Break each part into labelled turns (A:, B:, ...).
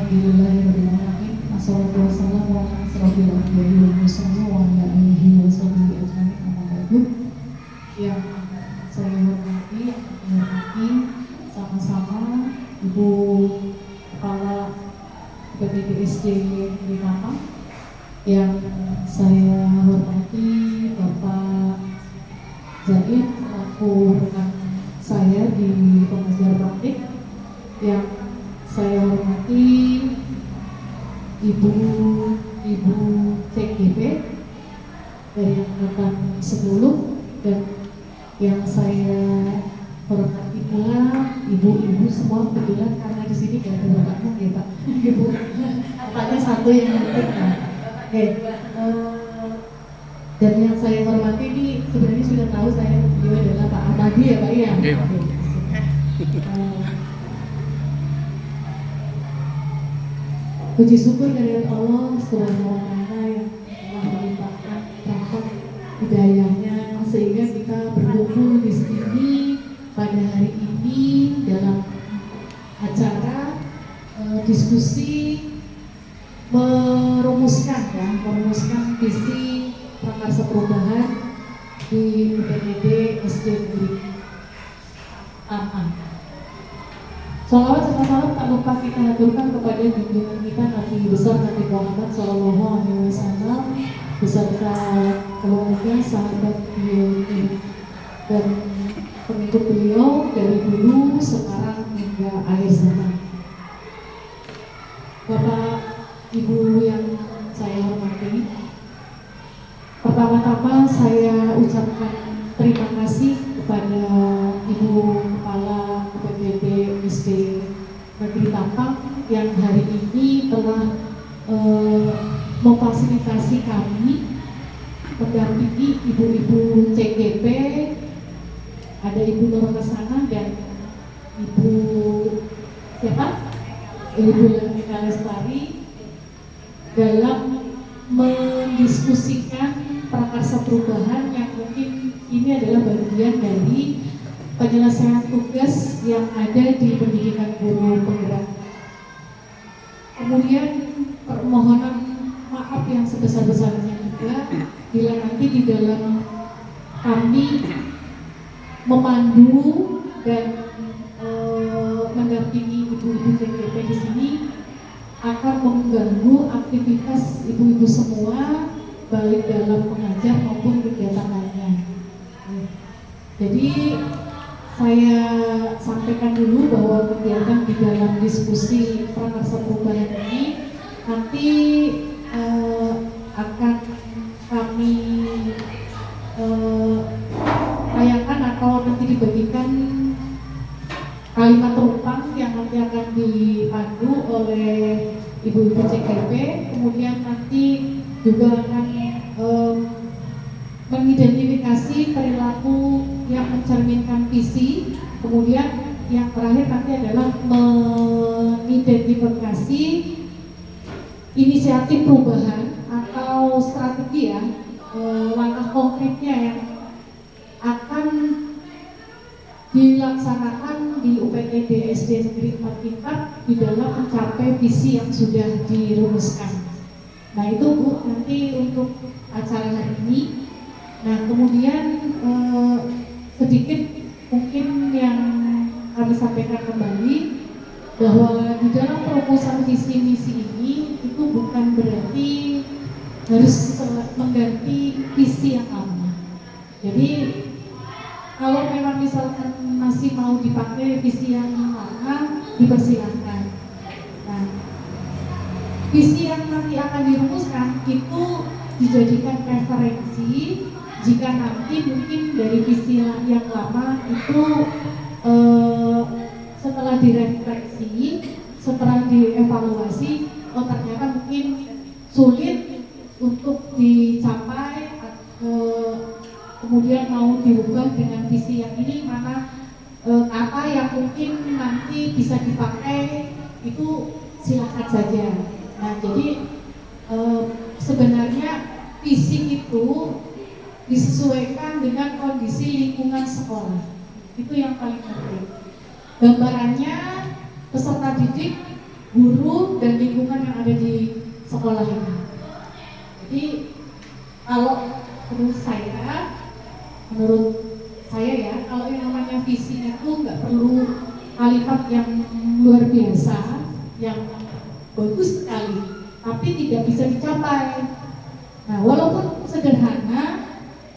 A: Alhamdulillahirrahmanirrahim. Assalatu wassalamu ala asyrofil anbiya'i wal mursalin wa ala alihi wa sahbihi ajma'in. Amma ba'du. Yang saya hormati sama-sama Ibu Kepala BPDSD di Mampang, yang saya hormati Bapak Zaid selaku rekan saya di pengajar praktik, yang saya hormati Ibu CGP dari angkatan 10, dan yang saya hormati pula ibu-ibu semua. Kebetulan karena di sini nggak ada bapaknya ya Pak, ibu apanya satu yang penting. Oke. Dan yang saya hormati ini sebenarnya sudah tahu saya beliau adalah Pak Ahmadi ya Pak ya. Puji syukur dari Allah Subhanahu wa Ta'ala yang telah melimpahkan rahmat hidayahnya sehingga kita berkumpul di sini pada hari ini dalam acara diskusi merumuskan visi prakarsa perubahan di UPND SD Negeri Mampang. Salawat serta salam tak lupa kita haturkan kepada junjungan kita Nabi besar Nabi Muhammad SAW beserta keluarga, sahabat beliau dan pengikut beliau dari dulu, sekarang hingga akhir zaman. Bapak Ibu yang saya hormati, pertama-tama saya ucapkan terima kasih kepada Ibu Kepala UPPD SD Negeri Mampang yang hari ini telah memfasilitasi kami mendampingi ibu-ibu CGP, ada Ibu Nur Kesana dan Ibu siapa? Ibu Lemika Lestari dalam mendiskusikan prakarsa perubahan yang mungkin ini adalah bagian dari penyelesaian tugas yang ada di pendidikan guru penggerak. Kemudian permohonan maaf yang sebesar-besarnya juga bila nanti di dalam kami memandu dan mendampingi ibu-ibu CGP di sini akan mengganggu aktivitas ibu-ibu semua, baik dalam mengajar maupun kegiatan lainnya. Jadi saya sampaikan dulu bahwa kegiatan di dalam diskusi prakarsa perubahan ini nanti akan kami tayangkan atau nanti dibagikan kalimat rumpang yang nanti akan dipandu oleh ibu-ibu CGP. Kemudian nanti juga akan mengidentifikasi perilaku yang mencerminkan visi. Kemudian yang terakhir nanti adalah mengidentifikasi inisiatif perubahan atau strategi ya, langkah konkretnya yang akan dilaksanakan di UPND SD Negeri 4 Tingkat di dalam mencapai visi yang sudah dirumuskan. Nah itu Bu, nanti untuk acara hari ini. Nah kemudian sedikit mungkin yang kami sampaikan kembali bahwa di dalam perumusan visi misi ini itu bukan berarti harus mengganti visi yang lama. Jadi kalau memang misalkan masih mau dipakai visi yang lama, dipersilahkan. Nah, visi yang nanti akan dirumuskan itu dijadikan referensi jika nanti mungkin dari visi yang lama itu setelah direfleksi, setelah dievaluasi, oh ternyata mungkin sulit untuk dicapai, kemudian mau diubah dengan visi yang ini, mana kata yang mungkin nanti bisa dipakai itu silakan saja. Nah jadi sebenarnya visi itu disesuaikan dengan kondisi lingkungan sekolah, itu yang paling penting. Gambarannya peserta didik guru dan lingkungan yang ada di sekolah ini. Jadi kalau menurut saya ya, kalau yang namanya visi itu nggak perlu kalimat yang luar biasa, yang bagus sekali, tapi tidak bisa dicapai. Nah, walaupun sederhana,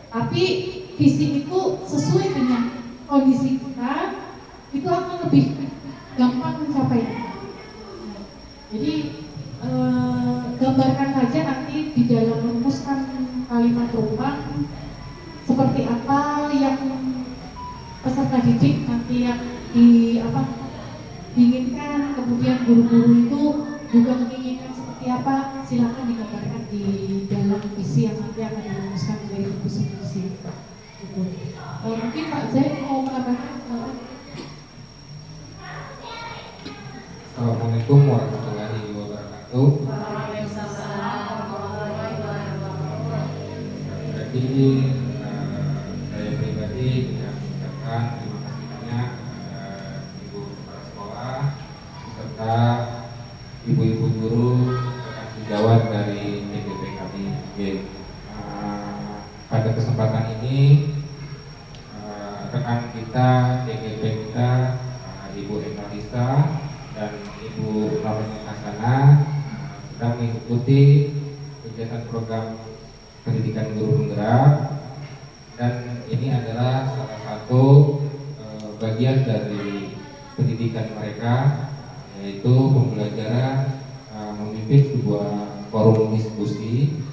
A: tapi visi itu sesuai dengan kondisi kita, itu akan lebih gampang mencapainya. Jadi gambarkan saja nanti di dalam merumuskan kalimat rumpang seperti apa yang peserta didik nanti yang diinginkan, kemudian guru-guru itu juga menginginkan seperti apa, silakan digambarkan di dalam visi yang nanti akan dirumuskan dari visi. Gitu. Mungkin Pak Zaid mau menambahkan.
B: Assalamualaikum warahmatullahi wabarakatuh. Jadi saya pribadi mengucapkan terima kasih banyak kepada ibu kepala sekolah serta ibu-ibu guru rekan sejawat dari TGP kami. Pada kesempatan ini rekan kita TGP kita Ibu Emalisa dan Ibu Ramani Hasana sedang mengikuti kegiatan program pendidikan guru penggerak, dan ini adalah salah satu bagian dari pendidikan mereka, yaitu pembelajaran memimpin sebuah forum diskusi.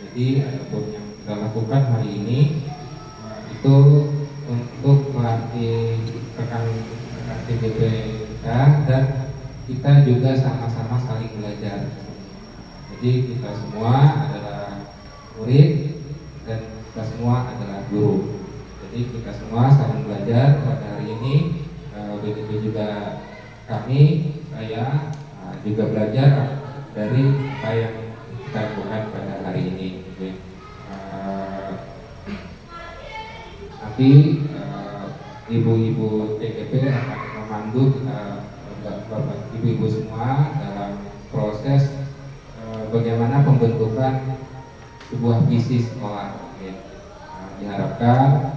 B: Jadi apapun yang kita lakukan hari ini itu untuk melatih rekan-rekan TGP kita, dan kita juga sama-sama saling belajar. Jadi kita semua adalah murid dan kita semua adalah guru. Jadi kita semua saling belajar pada hari ini. Begitu juga saya juga belajar dari apa yang kita lakukan pada hari ini. Nanti ibu-ibu TGP akan memandu ibu-ibu semua dalam proses bagaimana pembentukan sebuah visi sekolah. Diharapkan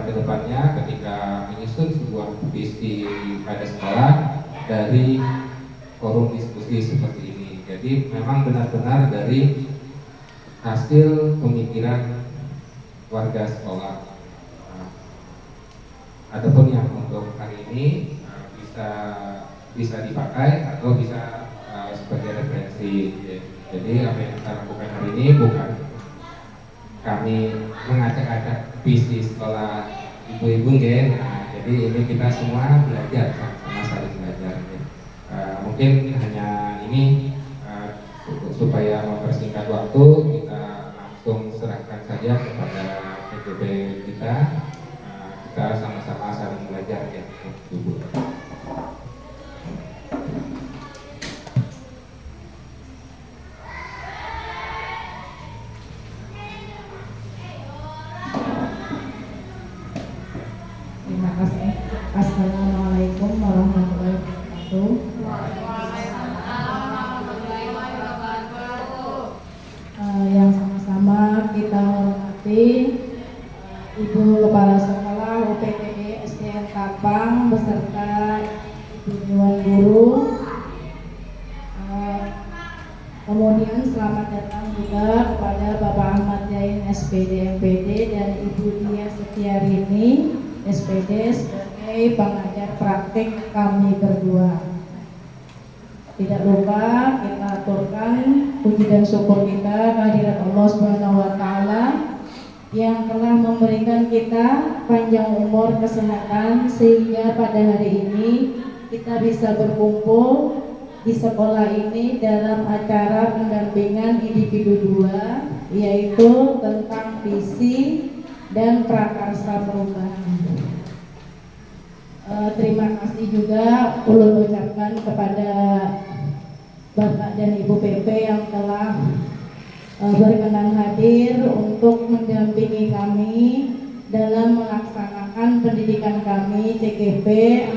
B: kedepannya ketika menyusun sebuah visi pada sekolah dari forum diskusi seperti ini. Jadi memang benar-benar dari hasil pemikiran warga sekolah. Adapun yang untuk hari ini bisa dipakai atau bisa sebagai referensi. Jadi apa yang kita lakukan hari ini bukan kami mengacak-acak visi sekolah ibu-ibu, jadi ini kita semua belajar sama saling belajar. Mungkin hanya ini supaya mempersingkat waktu, kita langsung serahkan saja kepada TGP kita. Kita sama-sama saling belajar ya, Ibu.
C: Terima kasih. Assalamualaikum warahmatullahi wabarakatuh. Yang sama-sama kita hormati Ibu Kepala Sekolah UPTD SDN Tapang beserta Ibu Dewan Guru. Kemudian selamat datang juga kepada Bapak Ahmad Yain SPD MPD dan Ibu Dia Setiarini SPD sebagai pengajar praktik kami berdua. Tidak lupa kita aturkan puji dan syukur kita kehadirat Allah Subhanahu wa taala yang telah memberikan kita panjang umur, kesehatan, sehingga pada hari ini kita bisa berkumpul di sekolah ini dalam acara pendampingan individu 2, yaitu tentang visi dan prakarsa perubahan. Terima kasih juga ulun ucapkan kepada Bapak dan Ibu PP yang telah berkenan hadir untuk mendampingi kami dalam melaksanakan pendidikan kami CGP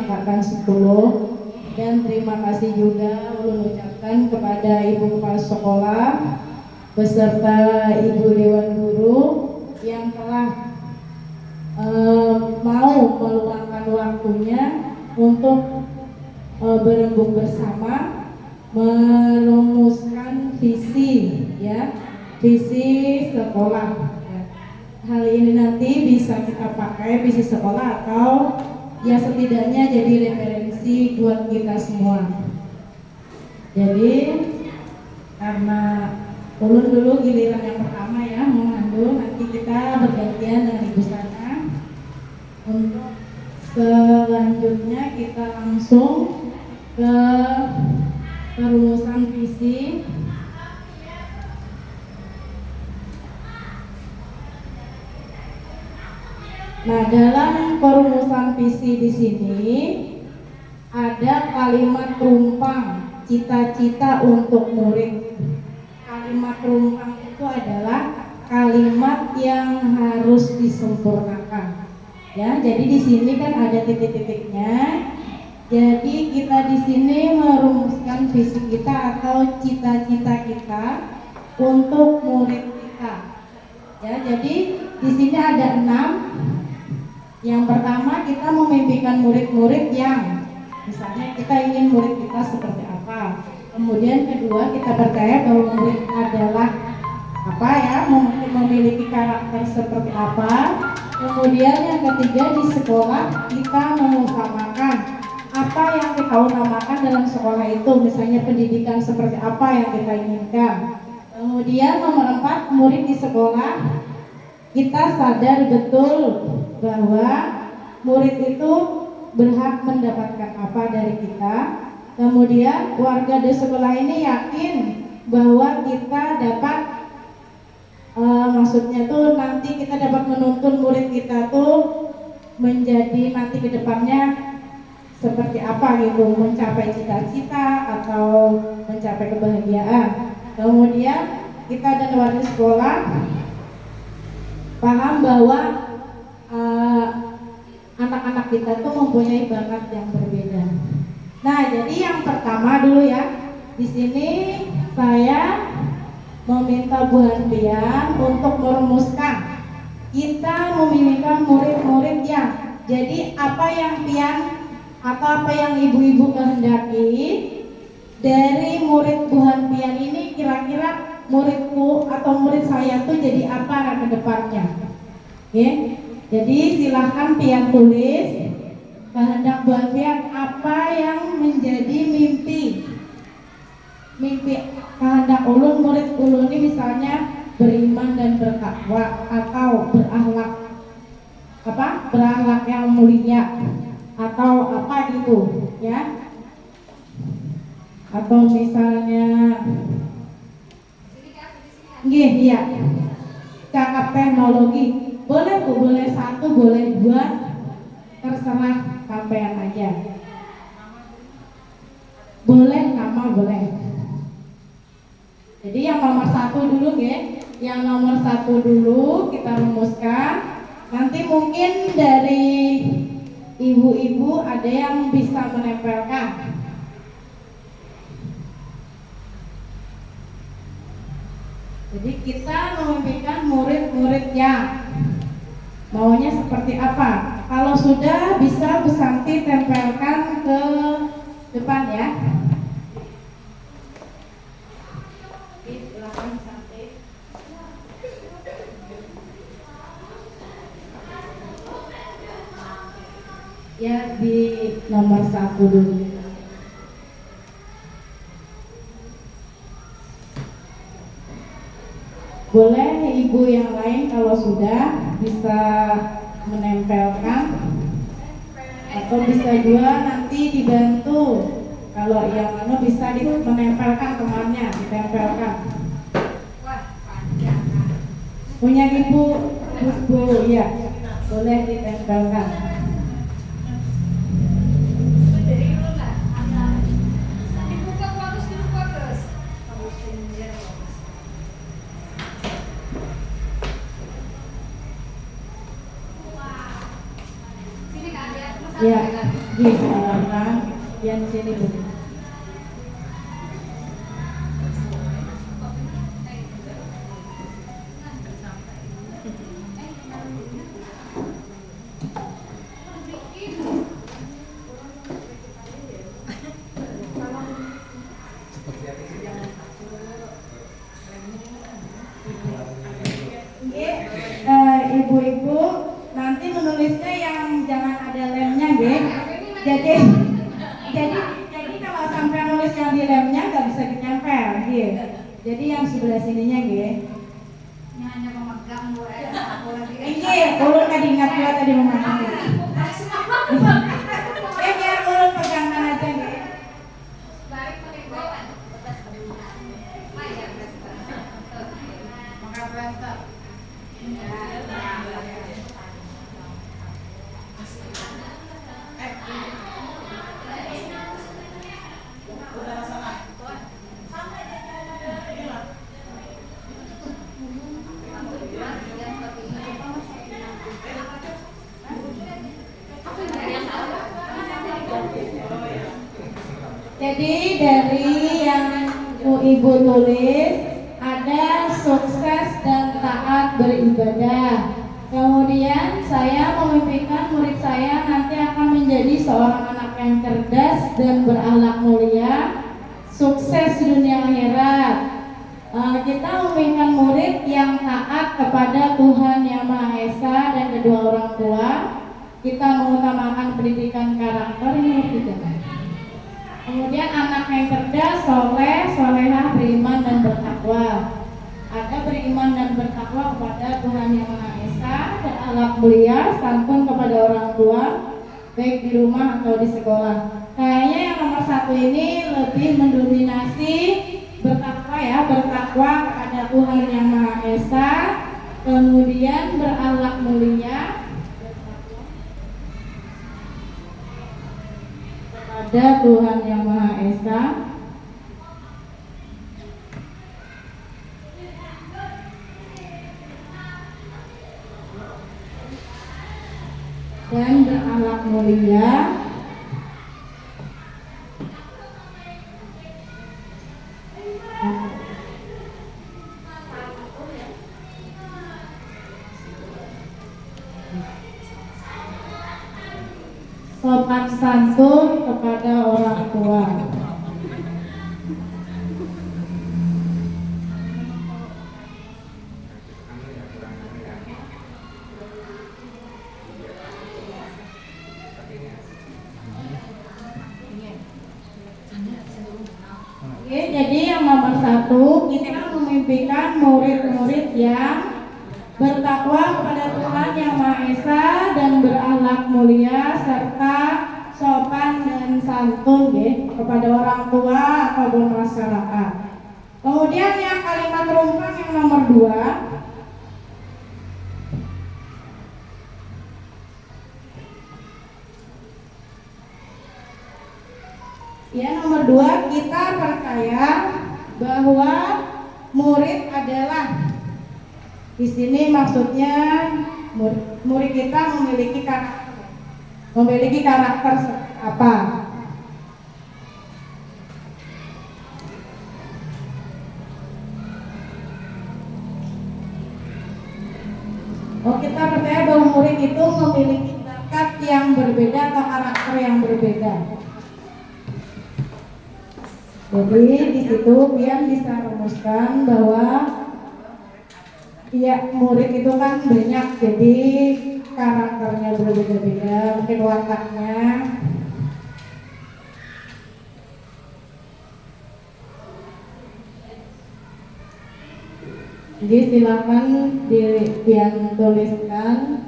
C: Angkatan 10 Dan terima kasih juga ulun ucapkan kepada Ibu Kepala Sekolah beserta Ibu Dewan Guru yang telah mau meluangkan waktunya untuk berembuk bersama merumuskan visi visi sekolah. Hal ini nanti bisa kita pakai visi sekolah atau ya setidaknya jadi referensi buat kita semua. Jadi karena ulun dulu giliran yang pertama ya mengandung, nanti kita bergantian dengan Ibu Sana. Untuk selanjutnya kita langsung ke perumusan visi. Nah, dalam perumusan visi di sini ada kalimat rumpang cita-cita untuk murid. Kalimat rumpang itu adalah kalimat yang harus disempurnakan. Ya, jadi di sini kan ada titik-titiknya. Jadi kita di sini merumuskan visi kita atau cita-cita kita untuk murid kita. Ya, jadi di sini ada 6. Yang pertama kita memimpikan murid-murid yang misalnya kita ingin murid kita seperti apa. Kemudian kedua kita percaya bahwa murid adalah memiliki karakter seperti apa. Kemudian yang ketiga di sekolah kita mengutamakan apa yang kita utamakan dalam sekolah itu, misalnya pendidikan seperti apa yang kita inginkan. Kemudian nomor 4 murid di sekolah kita sadar betul bahwa murid itu berhak mendapatkan apa dari kita. Kemudian warga di sekolah ini yakin bahwa kita dapat maksudnya tuh nanti kita dapat menuntun murid kita tuh menjadi nanti ke depannya seperti apa gitu, mencapai cita-cita atau mencapai kebahagiaan. Kemudian kita dan warga sekolah paham bahwa anak-anak kita tuh mempunyai bakat yang berbeda. Nah, jadi yang pertama dulu ya, di sini saya meminta Bu Handrian untuk merumuskan. Kita memilihkan murid-murid yang jadi apa yang Pian atau apa yang ibu-ibu kehendaki dari murid Bu Handrian ini, kira-kira muridku atau murid saya tuh jadi apa ke depannya. Oke. Jadi silahkan Pian tulis kehendak Bu Handrian apa yang menjadi mimpi kehendak ulun murid ulun ini, misalnya beriman dan bertakwa atau berakhlak yang mulia atau apa gitu ya, atau misalnya iya cakap teknologi. Boleh Bu, boleh 1, boleh 2, terserah sampean aja. Boleh nama, boleh. Jadi yang nomor 1 dulu ya. Yang nomor 1 dulu kita rumuskan. Nanti mungkin dari ibu-ibu ada yang bisa menempelkan. Jadi kita memimpikan murid-murid yang maunya seperti apa. Kalau sudah bisa Bu Santi tempelkan ke depan ya. Silakan Santi. Ya, di nomor 1 dulu. Boleh ibu yang lain kalau sudah bisa menempelkan, atau bisa juga nanti dibantu kalau yang bisa menempelkan temannya, ditempelkan. Punya ibu ya, boleh ditempelkan. Ya, silakan. Yang sini Bu. Ibu-ibu nanti menulisnya yang jangan ada lemnya, nggih. Jadi kalau sampai nulis yang di lemnya nggak bisa ditempel, nggih. Jadi yang sebelah sininya, nggih.
D: Ini hanya memegang Bu.
C: Nggih, ulun kan ingat juga tadi memegang. Ya biar ulun pegangan aja, nggih.
D: Balik pakai bawaan. Maka plaster.
C: Jadi dari yang ibu tulis ada sukses dan taat beribadah. Kemudian saya memimpikan murid saya nanti akan menjadi seorang anak yang cerdas dan berakhlak mulia, sukses di dunia akhirat. Kita memimpikan murid yang taat kepada Tuhan Yang Maha Esa dan kedua orang tua. Kita mengutamakan pendidikan karakter ini tidak. Kemudian anak yang cerdas, soleh, solehah, beriman dan bertakwa. Ada beriman dan bertakwa kepada Tuhan Yang Maha Esa, berakhlak mulia, santun kepada orang tua, baik di rumah atau di sekolah. Kayaknya yang nomor 1 ini lebih mendominasi bertakwa ya, bertakwa kepada Tuhan Yang Maha Esa, kemudian berakhlak mulia kepada Tuhan Yang Maha Esa, dan berakhlak mulia sopan santun kepada orang tua. Oke, jadi yang nomor 1 kita memimpikan murid-murid yang bertakwa kepada Tuhan Yang Maha Esa dan berakhlak mulia serta sopan dan santun kepada orang tua ataupun masyarakat. Kemudian yang kalimat rumpang yang nomor 2, ya nomor 2, kita percaya bahwa murid adalah, di sini maksudnya murid kita memiliki karakter apa? Oh, kita percaya bahwa murid itu memiliki bakat yang berbeda atau karakter yang berbeda. Jadi di situ Pian bisa rumuskan bahwa ya murid itu kan banyak, jadi karakternya berbeda-beda, mungkin wataknya. Jadi silakan Pian tuliskan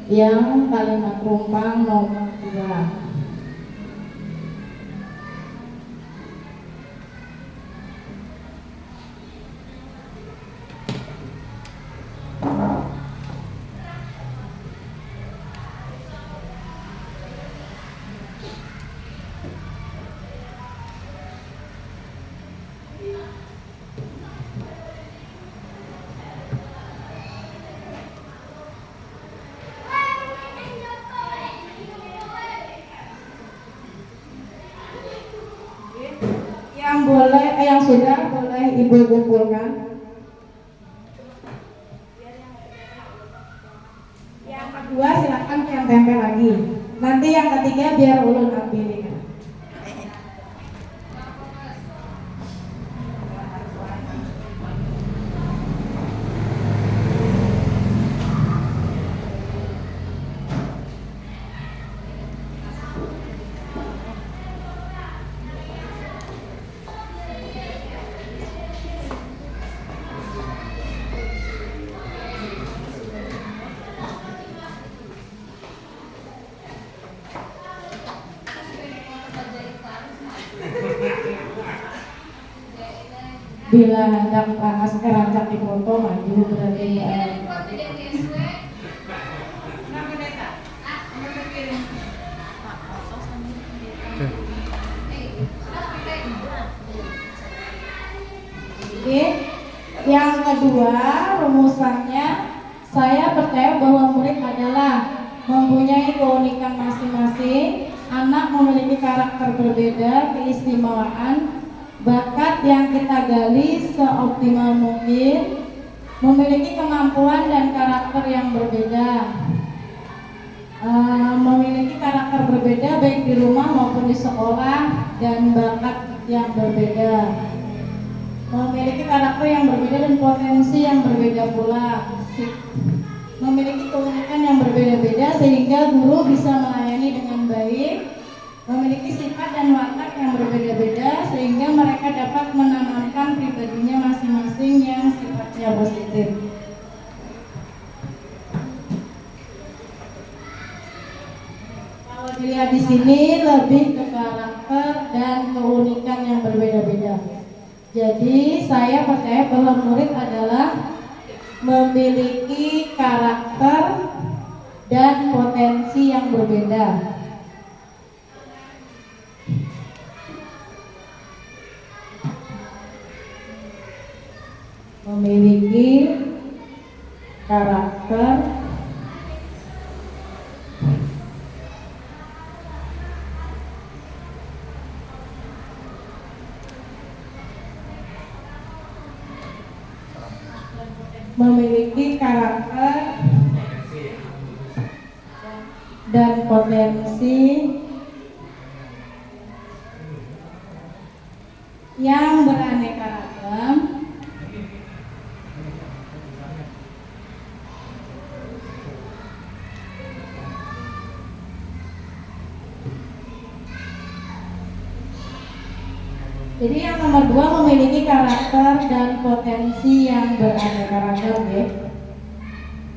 C: yang kalimat rumpang nomor 2. yang sudah boleh Ibu kumpulkan. Yang kedua silakan yang tempel lagi. Nanti yang ketiga biar ulun ambil. Bila hendak panas rancak di foto maju berarti Oke. Yang kedua rumusannya, saya percaya bahwa murid adalah mempunyai keunikan masing-masing, anak memiliki karakter berbeda, keistimewaan, bakat yang kita gali seoptimal mungkin, memiliki kemampuan dan karakter yang berbeda, memiliki karakter berbeda baik di rumah maupun di sekolah, dan bakat yang berbeda, memiliki karakter yang berbeda dan potensi yang berbeda pula, memiliki keunikan yang berbeda-beda sehingga guru bisa melayani dengan baik, memiliki sifat dan watak yang berbeda-beda sehingga mereka dapat menanamkan pribadinya masing-masing yang sifatnya positif. Kalau dilihat di sini lebih ke karakter dan keunikan yang berbeda-beda. Jadi saya percaya bahwa murid adalah memiliki karakter dan potensi yang berbeda. Memiliki karakter dan potensi yang beraneka ragam. Jadi yang nomor 2 memiliki karakter dan potensi yang beraneka ragam, ya.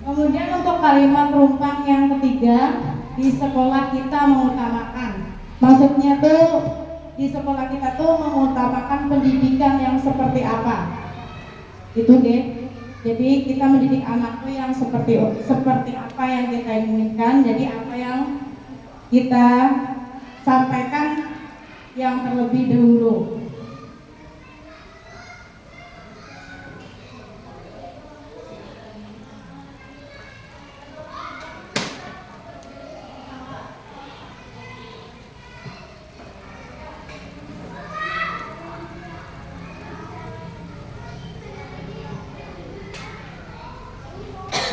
C: Kemudian untuk kalimat rumpang yang ketiga, di sekolah kita mengutamakan. Maksudnya tuh di sekolah kita tuh mengutamakan pendidikan yang seperti apa? Itu deh. Jadi kita mendidik anak tuh yang seperti apa yang kita inginkan. Jadi apa yang kita sampaikan yang terlebih dahulu.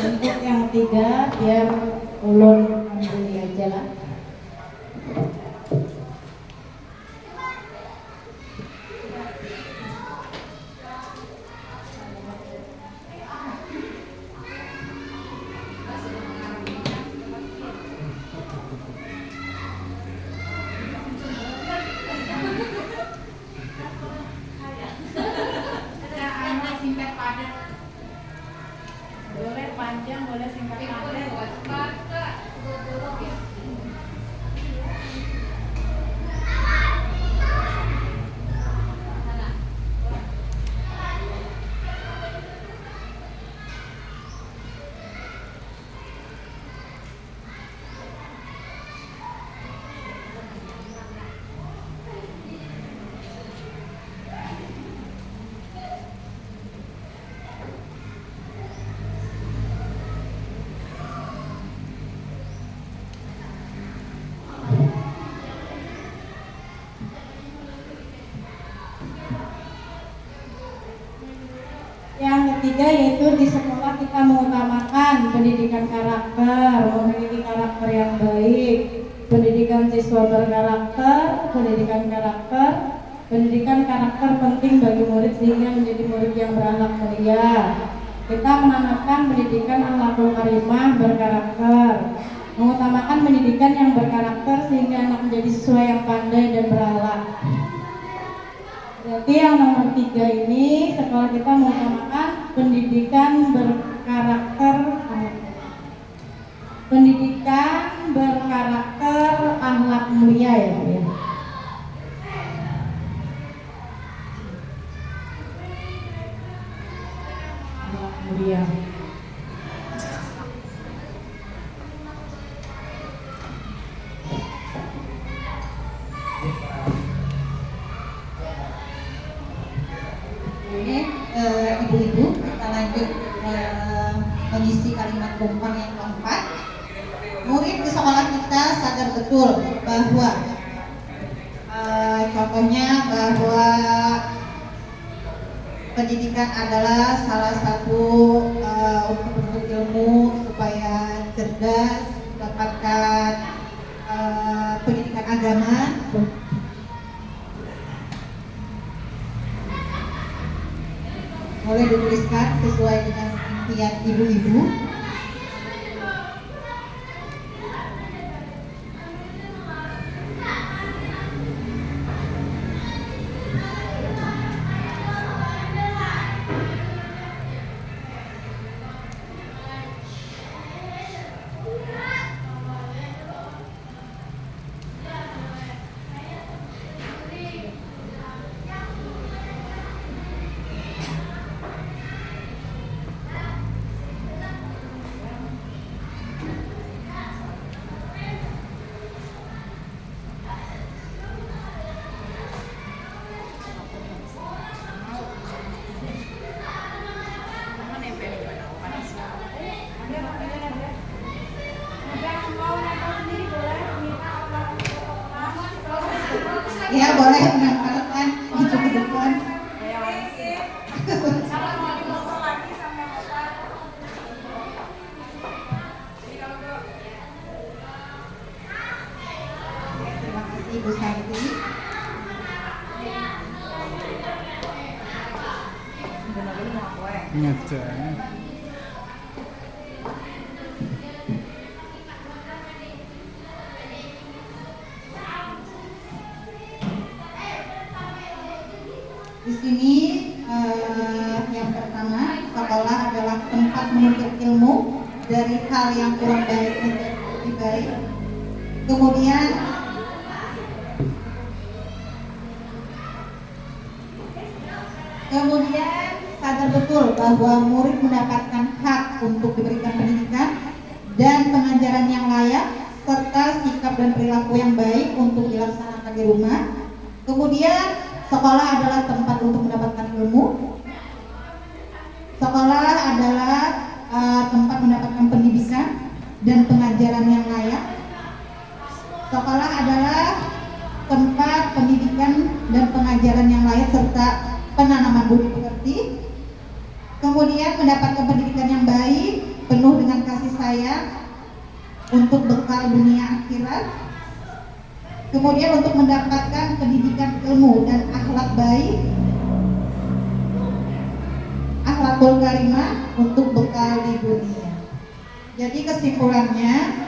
C: Untuk yang ketiga biar ulun ambil aja lah.
D: Boleh panjang, boleh singkat padat.
C: yaitu di sekolah kita mengutamakan pendidikan karakter, memiliki karakter yang baik, pendidikan siswa berkarakter, pendidikan karakter penting bagi murid sehingga menjadi murid yang berakhlak mulia. Kita menanamkan pendidikan akhlakul karimah berkarakter, mengutamakan pendidikan yang berkarakter sehingga anak menjadi siswa yang pandai dan berakhlak. Berarti yang nomor 3 ini sekolah kita mengutamakan pendidikan berkarakter akhlak mulia ya Bu ya. Akhlak mulia.
E: Ibu-ibu, kita lanjut mengisi kalimat tumpang yang keempat. Murid di sekolah kita sadar betul bahwa contohnya bahwa pendidikan adalah salah satu untuk menuntut ilmu supaya cerdas, mendapatkan pendidikan agama. Boleh dituliskan sesuai dengan impian ibu-ibu. Ya boleh menempelkan itu ke depan. Terima kasih Ibu Santi.
F: Ngecek.
E: Di sini yang pertama, sekolah adalah tempat menuntut ilmu dari hal yang kurang baik menjadi lebih baik. Kemudian sadar betul bahwa murid mendapatkan hak untuk diberikan pendidikan dan pengajaran yang layak serta sikap dan perilaku yang baik untuk dilaksanakan di rumah. Kemudian sekolah adalah tempat untuk mendapatkan ilmu. Sekolah adalah tempat mendapatkan pendidikan dan pengajaran yang layak. Sekolah adalah tempat pendidikan dan pengajaran yang layak serta penanaman budi pekerti. Kemudian mendapatkan pendidikan yang baik, penuh dengan kasih sayang untuk bekal dunia akhirat. Kemudian untuk mendapatkan pendidikan ilmu dan akhlak baik, akhlakul karimah untuk bekal di dunia. Jadi kesimpulannya,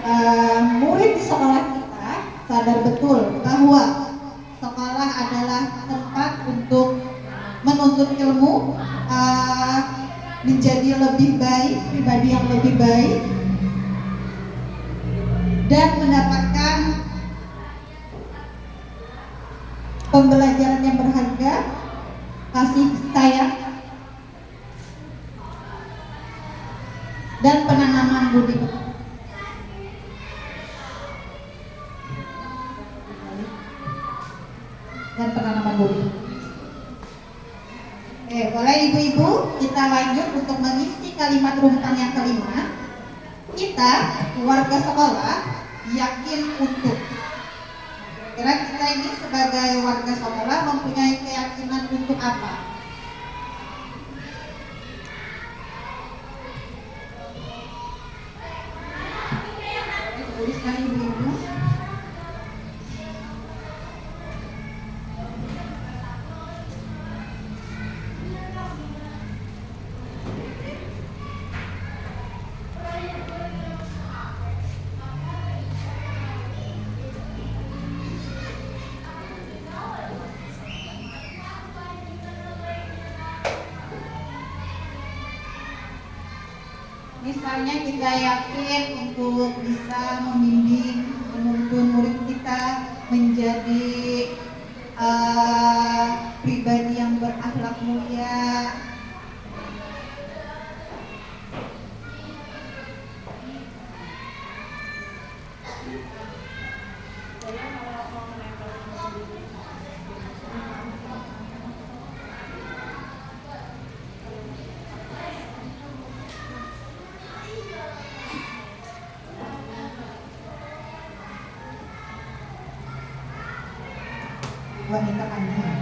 E: murid di sekolah kita sadar betul bahwa sekolah adalah tempat untuk menuntut ilmu, menjadi lebih baik, pribadi yang lebih baik, dan mendapatkan pembelajaran yang berharga, kasih sayang, dan penanaman budi pekerti. Boleh ibu-ibu kita lanjut untuk mengisi kalimat rumpun yang kelima. Kita, warga sekolah, yakin untuk. Kira kita ini sebagai warga sekolah mempunyai keyakinan untuk apa? Misalnya kita yakin untuk bisa membimbing, menuntun murid kita menjadi pribadi yang berakhlak mulia. Wanita kandung.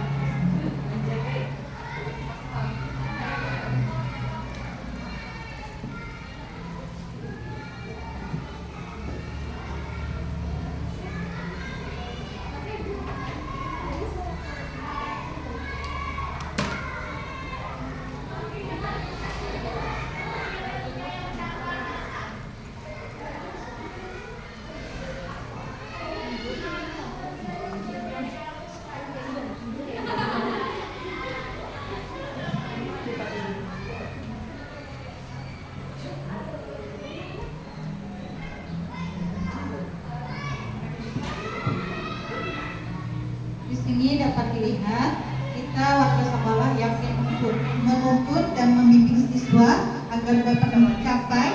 E: Di sini dapat dilihat kita warga sekolah yakin untuk menuntun dan membimbing siswa agar dapat mencapai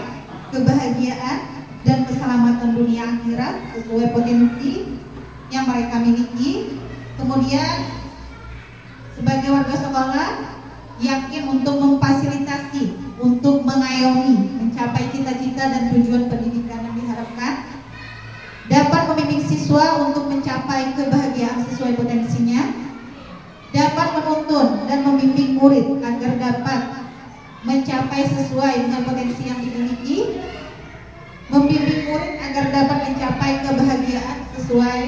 E: kebahagiaan dan keselamatan dunia akhirat sesuai potensi yang mereka miliki. Kemudian sebagai warga sekolah yakin untuk memfasilitasi, untuk mengayomi mencapai cita-cita dan tujuan pendidikan yang diharapkan, dapat membimbing siswa untuk mencapai kebahagiaan sesuai potensinya, dapat menuntun dan membimbing murid agar dapat mencapai sesuai dengan potensi yang dimiliki, membimbing murid agar dapat mencapai kebahagiaan sesuai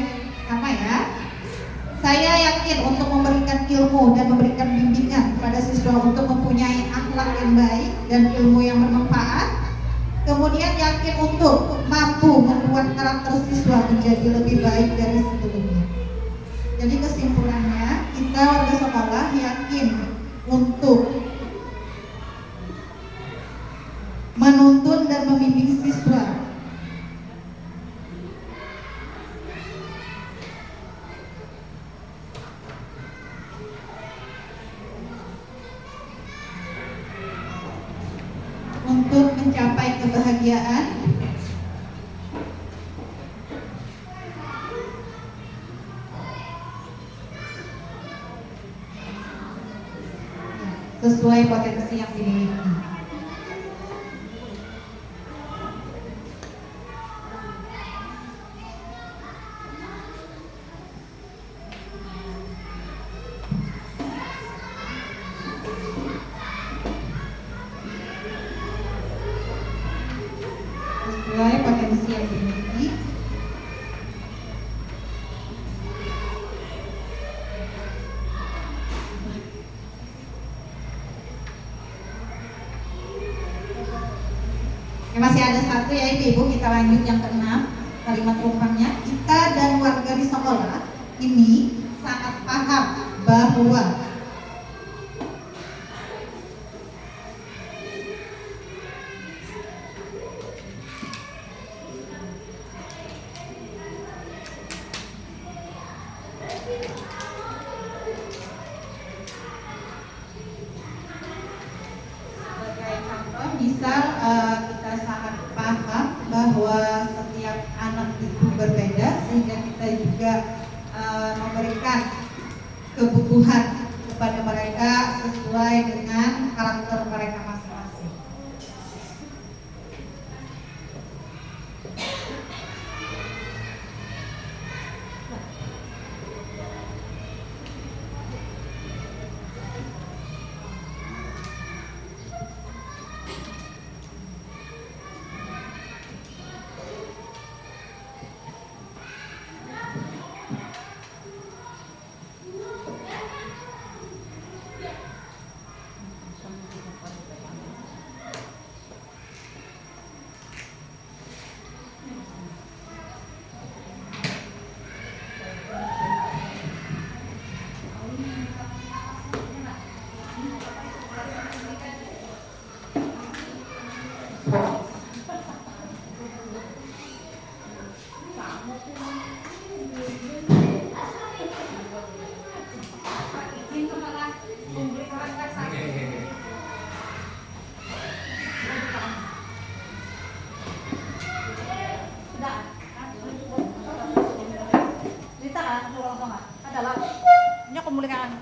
E: sama ya. Saya yakin untuk memberikan ilmu dan memberikan bimbingan kepada siswa untuk mempunyai akhlak yang baik dan ilmu yang bermanfaat. Kemudian yakin untuk mampu membuat karakter siswa menjadi lebih baik dari sebelumnya. Jadi kesimpulannya, kita warga sekolah yakin untuk menuntun dan membimbing siswa untuk mencapai kebahagiaan sesuai potensi yang dimiliki. Sesuai potensi yang dimiliki. Masih ada satu ya Ibu, kita lanjut yang keenam. Kalimat rumpangnya, kita dan warga di sekolah ini sangat paham bahwa sebagai contoh, misal kita sangat paham bahwa setiap anak itu berbeda, sehingga kita juga memberikan kebutuhan kepada mereka sesuai dengan karakter mereka masing-masing.
D: nggak? Ada lah. Nya kemuliaan.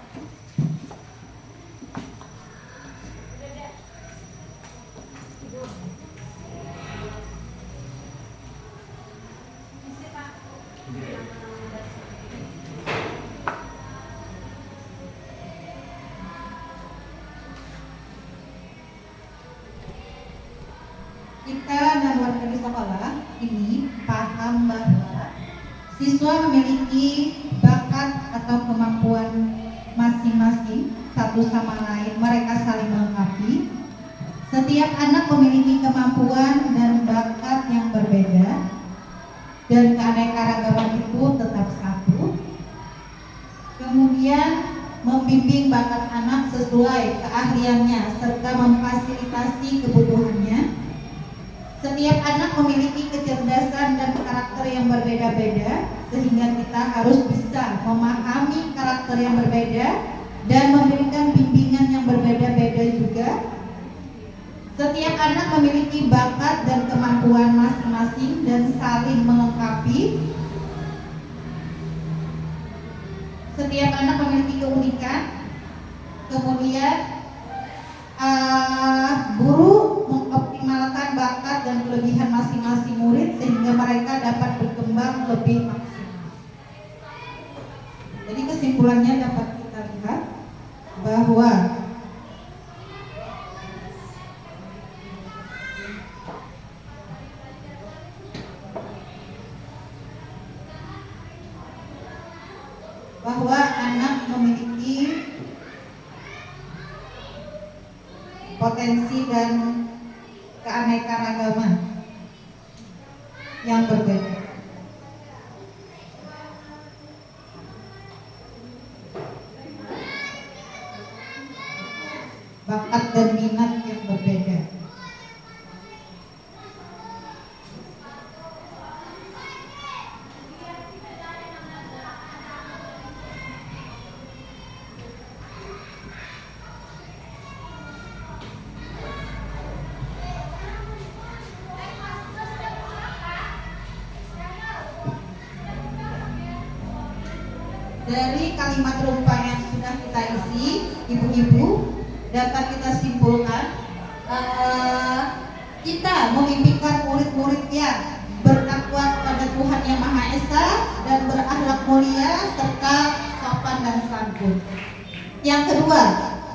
E: Kita dan warga di sekolah ini paham bahwa siswa memiliki bakat atau kemampuan masing-masing, satu sama lain mereka saling melengkapi. Setiap anak memiliki kemampuan dan bakat yang berbeda, dan keanekaragaman itu tetap satu. Kemudian membimbing bakat anak sesuai keahliannya serta memfasilitasi kebutuhannya. Setiap anak memiliki kecerdasan dan karakter yang berbeda-beda, sehingga kita harus bisa memahami karakter yang berbeda dan memberikan bimbingan yang berbeda-beda juga. Setiap anak memiliki bakat dan kemampuan masing-masing dan saling melengkapi. Setiap anak memiliki keunikan. Kemudian guru mengoptimalkan bakat dan kelebihan masing-masing murid sehingga mereka dapat berkembang lebih maksimal. Jadi kesimpulannya dapat kita lihat bahwa anak memiliki potensi dan keanekaragaman yang berbeda. Bakat dan minat yang berbeda. Dari kalimat rumpah yang sudah kita isi, ibu-ibu, dapat kita simpulkan kita memimpikan murid-murid yang bertakwa kepada Tuhan Yang Maha Esa dan berakhlak mulia serta sopan dan santun. Yang kedua,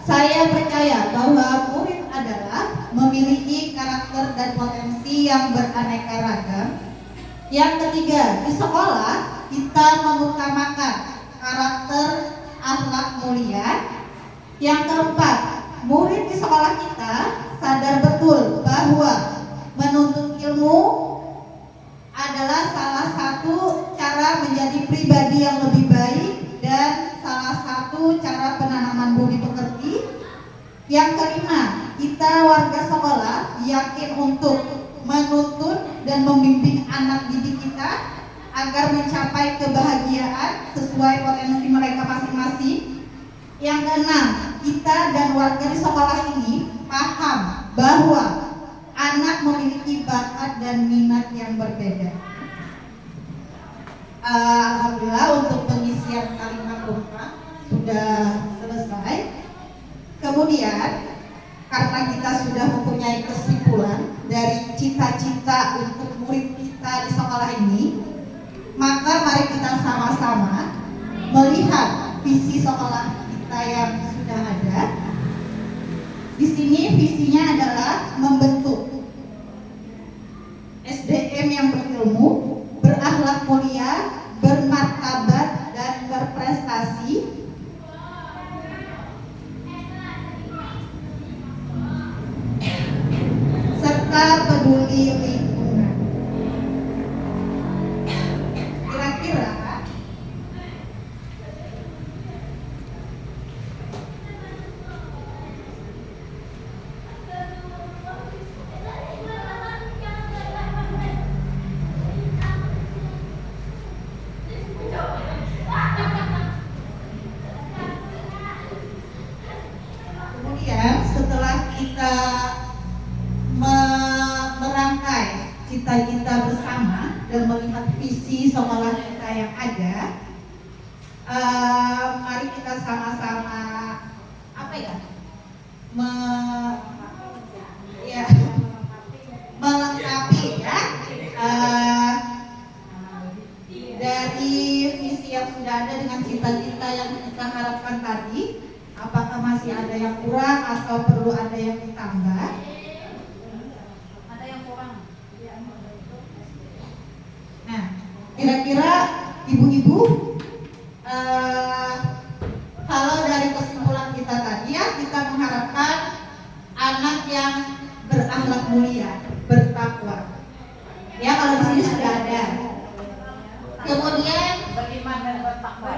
E: saya percaya bahwa murid adalah memiliki karakter dan potensi yang beraneka ragam. Yang ketiga, di sekolah kita mengutamakan karakter akhlak mulia. Yang keempat, murid di sekolah kita sadar betul bahwa menuntut ilmu adalah salah satu cara menjadi pribadi yang lebih baik dan salah satu cara penanaman budi pekerti. Yang kelima, kita warga sekolah yakin untuk menuntut dan membimbing anak didik kita agar mencapai kebahagiaan sesuai potensi mereka masing-masing. Yang keenam, kita dan warga di sekolah ini paham bahwa anak memiliki bakat dan minat yang berbeda. Alhamdulillah untuk pengisian kalimat rumpah sudah selesai. Kemudian karena kita sudah mempunyai kesimpulan dari cita-cita untuk murid kita di sekolah ini, maka mari kita sama-sama melihat visi sekolah kita yang sudah ada. Di sini visinya adalah membentuk SDM yang berilmu, berakhlak mulia, bermartabat dan berprestasi, serta peduli lingkungan. Kira-kira kemudian setelah kita merangkai cita-cita bersama dan melihat visi sekolah kita yang ada, dari visi yang sudah ada dengan cita-cita yang kita harapkan tadi, apakah masih ada yang kurang atau perlu ada yang ditambah?
D: Ada yang kurang.
E: Nah, kira-kira ibu-ibu, kalau dari kesimpulan kita tadi ya, kita mengharapkan anak yang berakhlak mulia, bertakwa. Ya, kalau di sini sudah ada. Kemudian
D: Beriman dan bertakwa.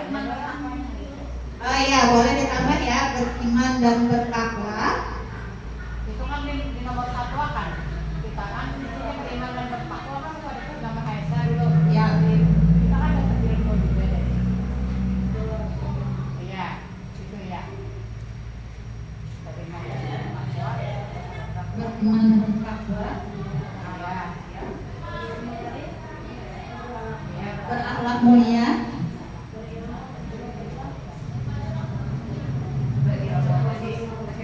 E: oh iya, boleh ditambah ya, beriman dan bertakwa.
D: Itu kan di nomor 1 kan. Kita kan di sini beriman dan bertakwa kan itu ada nama Esa dulu.
E: Ya.
D: Kita kan ada ilmu juga deh. Iya, itu ya. Beriman dan bertakwa.
E: Beriman dan bertakwa, berakhlak mulia,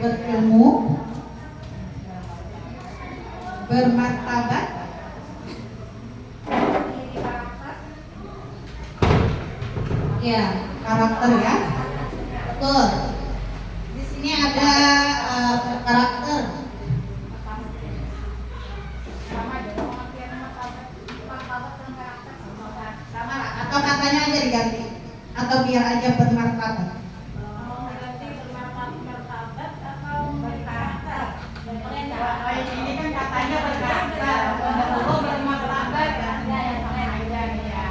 E: berilmu, bermartabat, ya, karakter ya, betul. Di sini ada karakter.
D: Sama aja pengertian martabat dan karakter
E: Sama atau katanya aja diganti atau biar aja bermartabat.
D: Ini kan katanya berkarakter, perlu bermartabat dan sama aja nih ya.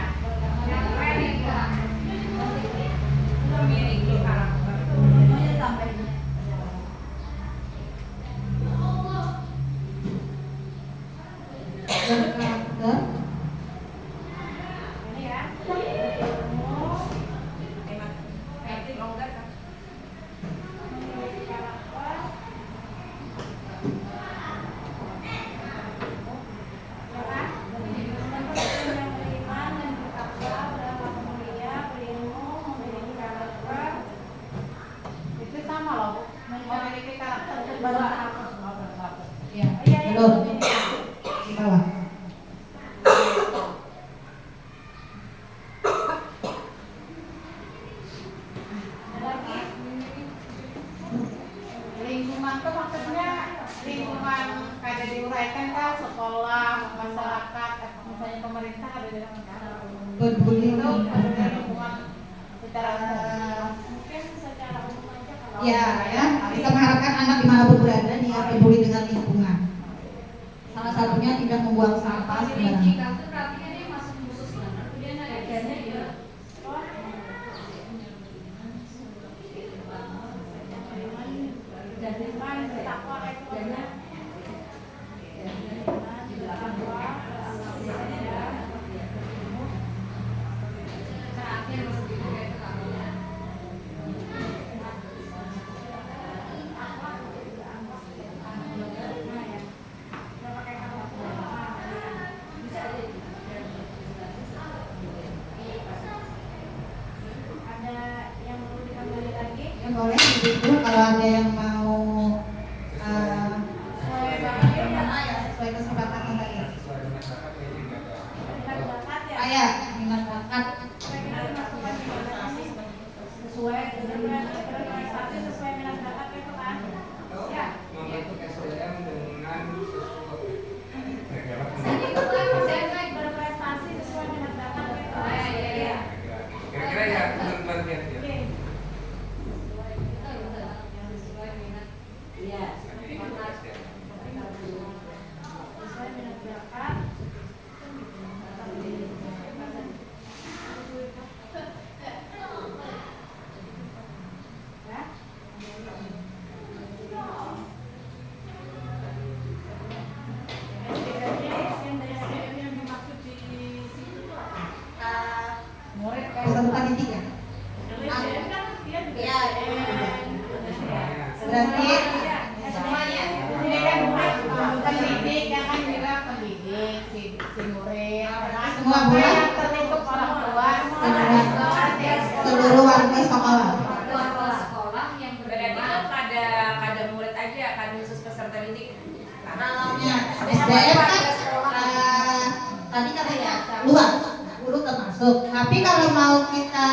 D: Memiliki karakter.
E: Berkarakter,
D: Ini ya. Itu sama loh, memiliki karakter berkarakter.
E: ya, belum di bawah.
D: Lingkungan tuh maksudnya lingkungan kayak diuraikan kan sekolah, masyarakat, misalnya pemerintah ada di dalam
E: Peduli
D: itu maksudnya lingkungan secara mungkin secara umum aja kalau
E: ya, kita mengharapkan anak dimanapun berada dia peduli dengan lingkungan. Salah satunya tidak membuang sampah sembarangan. Ya, boleh ibu kalau ada yang mau sesuai kesempatan yang tadi. Ya, minat bakat.
D: sesuai dengan prestasi sesuai minat bakat itu kan ya
B: Membentuk SDM dengan
D: berprestasi sesuai minat bakat itu
B: kira-kira ya pengertian ya.
D: sesuai minat bakat yang dimaksud di situ itu apa? Murid
E: Peserta didik ya.
D: SDM kan dia juga
E: Ya,
D: SDM.
E: berarti
D: Semuanya. Ini kan pendidik, ya kan bilang pendidik, si murid,
E: Semua boleh.
D: yang terlingkup orang tua,
E: seluruh warga sekolah.
F: Berarti itu kada murid aja, kada khusus peserta didik.
E: Ya, SDM kan tadi katanya luas, guru termasuk. Tapi kalau mau kita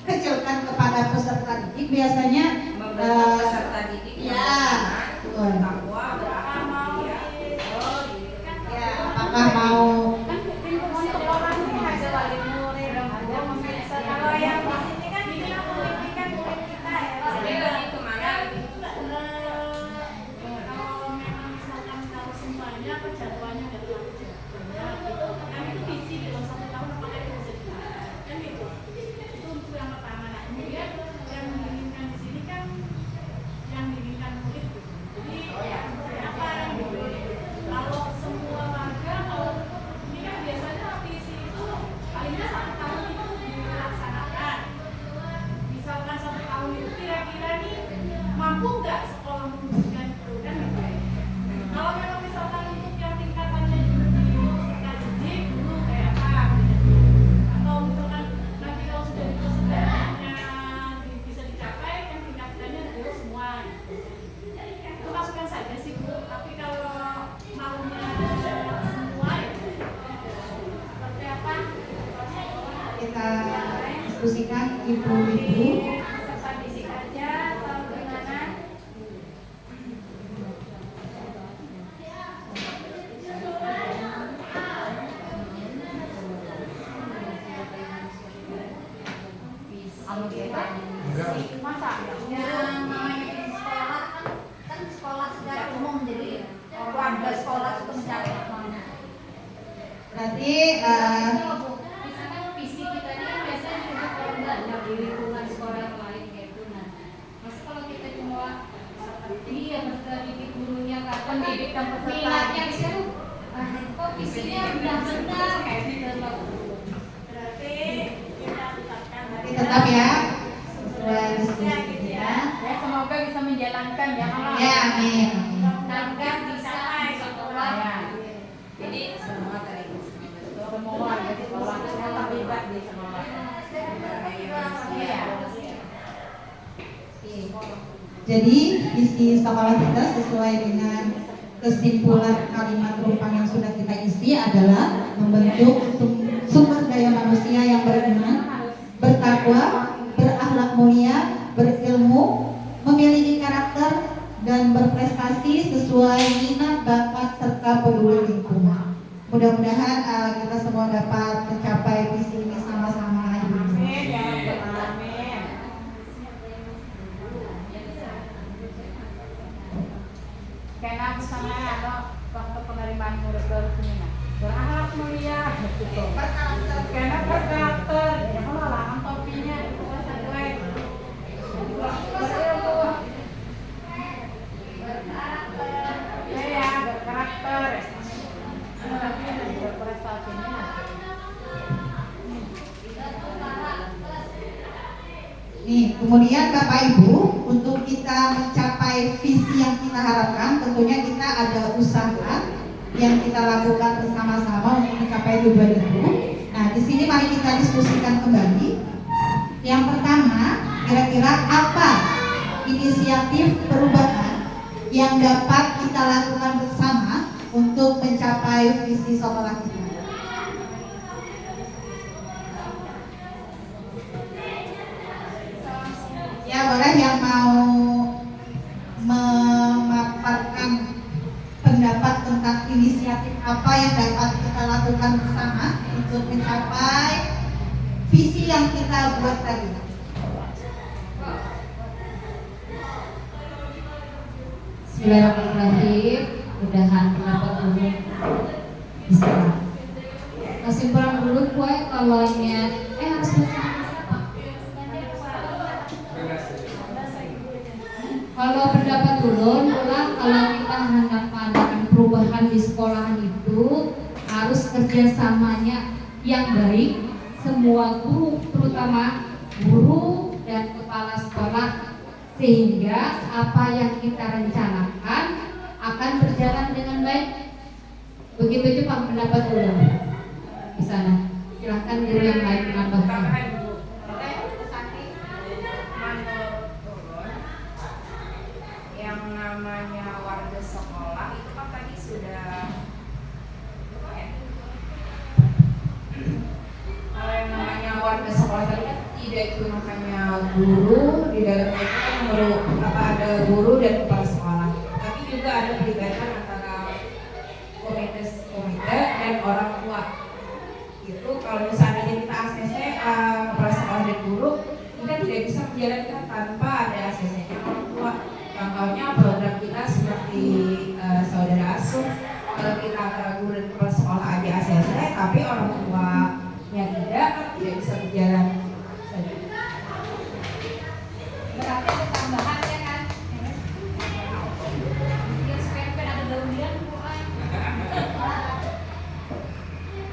E: kecilkan kepada peserta didik biasanya
F: Membentuk peserta didik yang
E: ya,
F: beriman, bertakwa, beramal, ya. Oh, gitu.
E: ya apakah mau
D: Kan pintu sekolah ini ada wali murid, ada pemirsa. Kalau yang di sini kan ini kan murid kita ya.
F: Jadi lebih kemana?
A: Kalau memang misalkan kalau semuanya apa jadwalnya nggak terlalu banyak gitu kan itu visi dalam 1 tahun apakah itu bisa dilakukan kan gitu itu untuk yang pertama. Nah kemudian yang diinginkan di sini kan yang diinginkan murid gitu. Jadi seperti apa yang gitu kalau semua warga kalau ini kan biasanya visi itu paling nggak 1 tahun itu dilaksanakan. Misalkan 1 tahun itu kira-kira nih mampu nggak sekolah mewujudkan itu kan gitu ya. Kalau memang misalkan untuk yang tingkatannya di peserta didik dulu kayak apa gitu. Atau misalkan nanti kalau sudah di pesertanya bisa dicapai kan tingkatannya dulu semua gitu. Itu masukan saja sih Bu, tapi kalau maunya semua ya seperti apa?
E: kita diskusikan ibu-ibu?
D: Peserta didik aja atau gimana? Masa yang namanya di sekolah kan sekolah secara umum jadi warga sekolah itu mencari kemana?
E: Berarti
G: Misalkan visi kita ini kan biasanya cuma kalau belajar di lingkungan sekolah yang lain kayak itu. Nah, mas kalau kita cuma seperti ya didik gurunya kan
D: Pendidik dan peserta
G: minatnya
D: didik.
G: di situ, kok visinya benar-benar kayak gitu loh.
A: Berarti kita tetapkan
E: nanti tetap ya sesuai diskusi ya.
D: Ya semoga bisa menjalankan ya kalau
E: Ya amin.
G: Agar bisa sekolah.
D: Ya.
F: Jadi semua tadi
D: Semua ya sekolah saya terlibat di sekolah. Iya.
E: Jadi visi sekolah kita sesuai dengan kesimpulan kalimat rumpang yang sudah kita isi adalah membentuk sumber daya manusia yang beriman, bertakwa, berakhlak mulia, berilmu, memiliki karakter dan berprestasi sesuai minat, bakat serta peduli lingkungan. Mudah-mudahan kita semua dapat mencapai visi ini sama-sama.
D: Amin ya Rabbal alamin. Karena misalnya ada waktu penerimaan murid baru sini nah berakhlak mulia gitu. Karena berkarakter ya kalau lalang topinya itu sesuai berilmu. Ya berkarakter. Berprestasinya.
E: Nih, kemudian Bapak Ibu, untuk kita mencapai visi yang kita harapkan, tentunya kita ada usaha yang kita lakukan bersama-sama untuk mencapai tujuan itu. Nah, di sini mari kita diskusikan kembali. Yang pertama, kira-kira apa inisiatif perubahan yang dapat kita lakukan bersama untuk mencapai visi sekolah kita? Ya, boleh yang mau memaparkan pendapat tentang inisiatif apa yang dapat kita lakukan bersama untuk mencapai visi yang kita buat tadi.
G: Bismillahirrahmanirrahim. Mudahan pendapat umum bisa. Kesimpulan dulu gue kalau harus kalau pendapat ulun ulang kalau kita hendak mengadakan perubahan di sekolahan itu harus kerjasamanya yang baik semua guru, terutama guru dan kepala sekolah, sehingga apa yang kita rencanakan akan berjalan dengan baik. Begitu itu Pak pendapat ulun di sana. Silahkan guru yang lain menambahkan.
F: Yang namanya warga sekolah itu kan tadi sudah kalau yang
D: warga sekolah tadi kan tidak cuma hanya guru, di dalamnya itu kan ada guru dan kepala sekolah, tapi juga ada pelibatan antara komite dan orang tua. Itu kalau misalnya kita ACC kepala sekolah dan guru, kita tidak bisa menjalankan tanpa ada ACC-nya orang tua. Contohnya program kita seperti saudara asuh, kalau kita antara guru dan kepala sekolah aja ACC, tapi orang tuanya tidak bisa berjalan.
G: Berarti ada tambahan ya kan? Biar supaya ada daun-daun.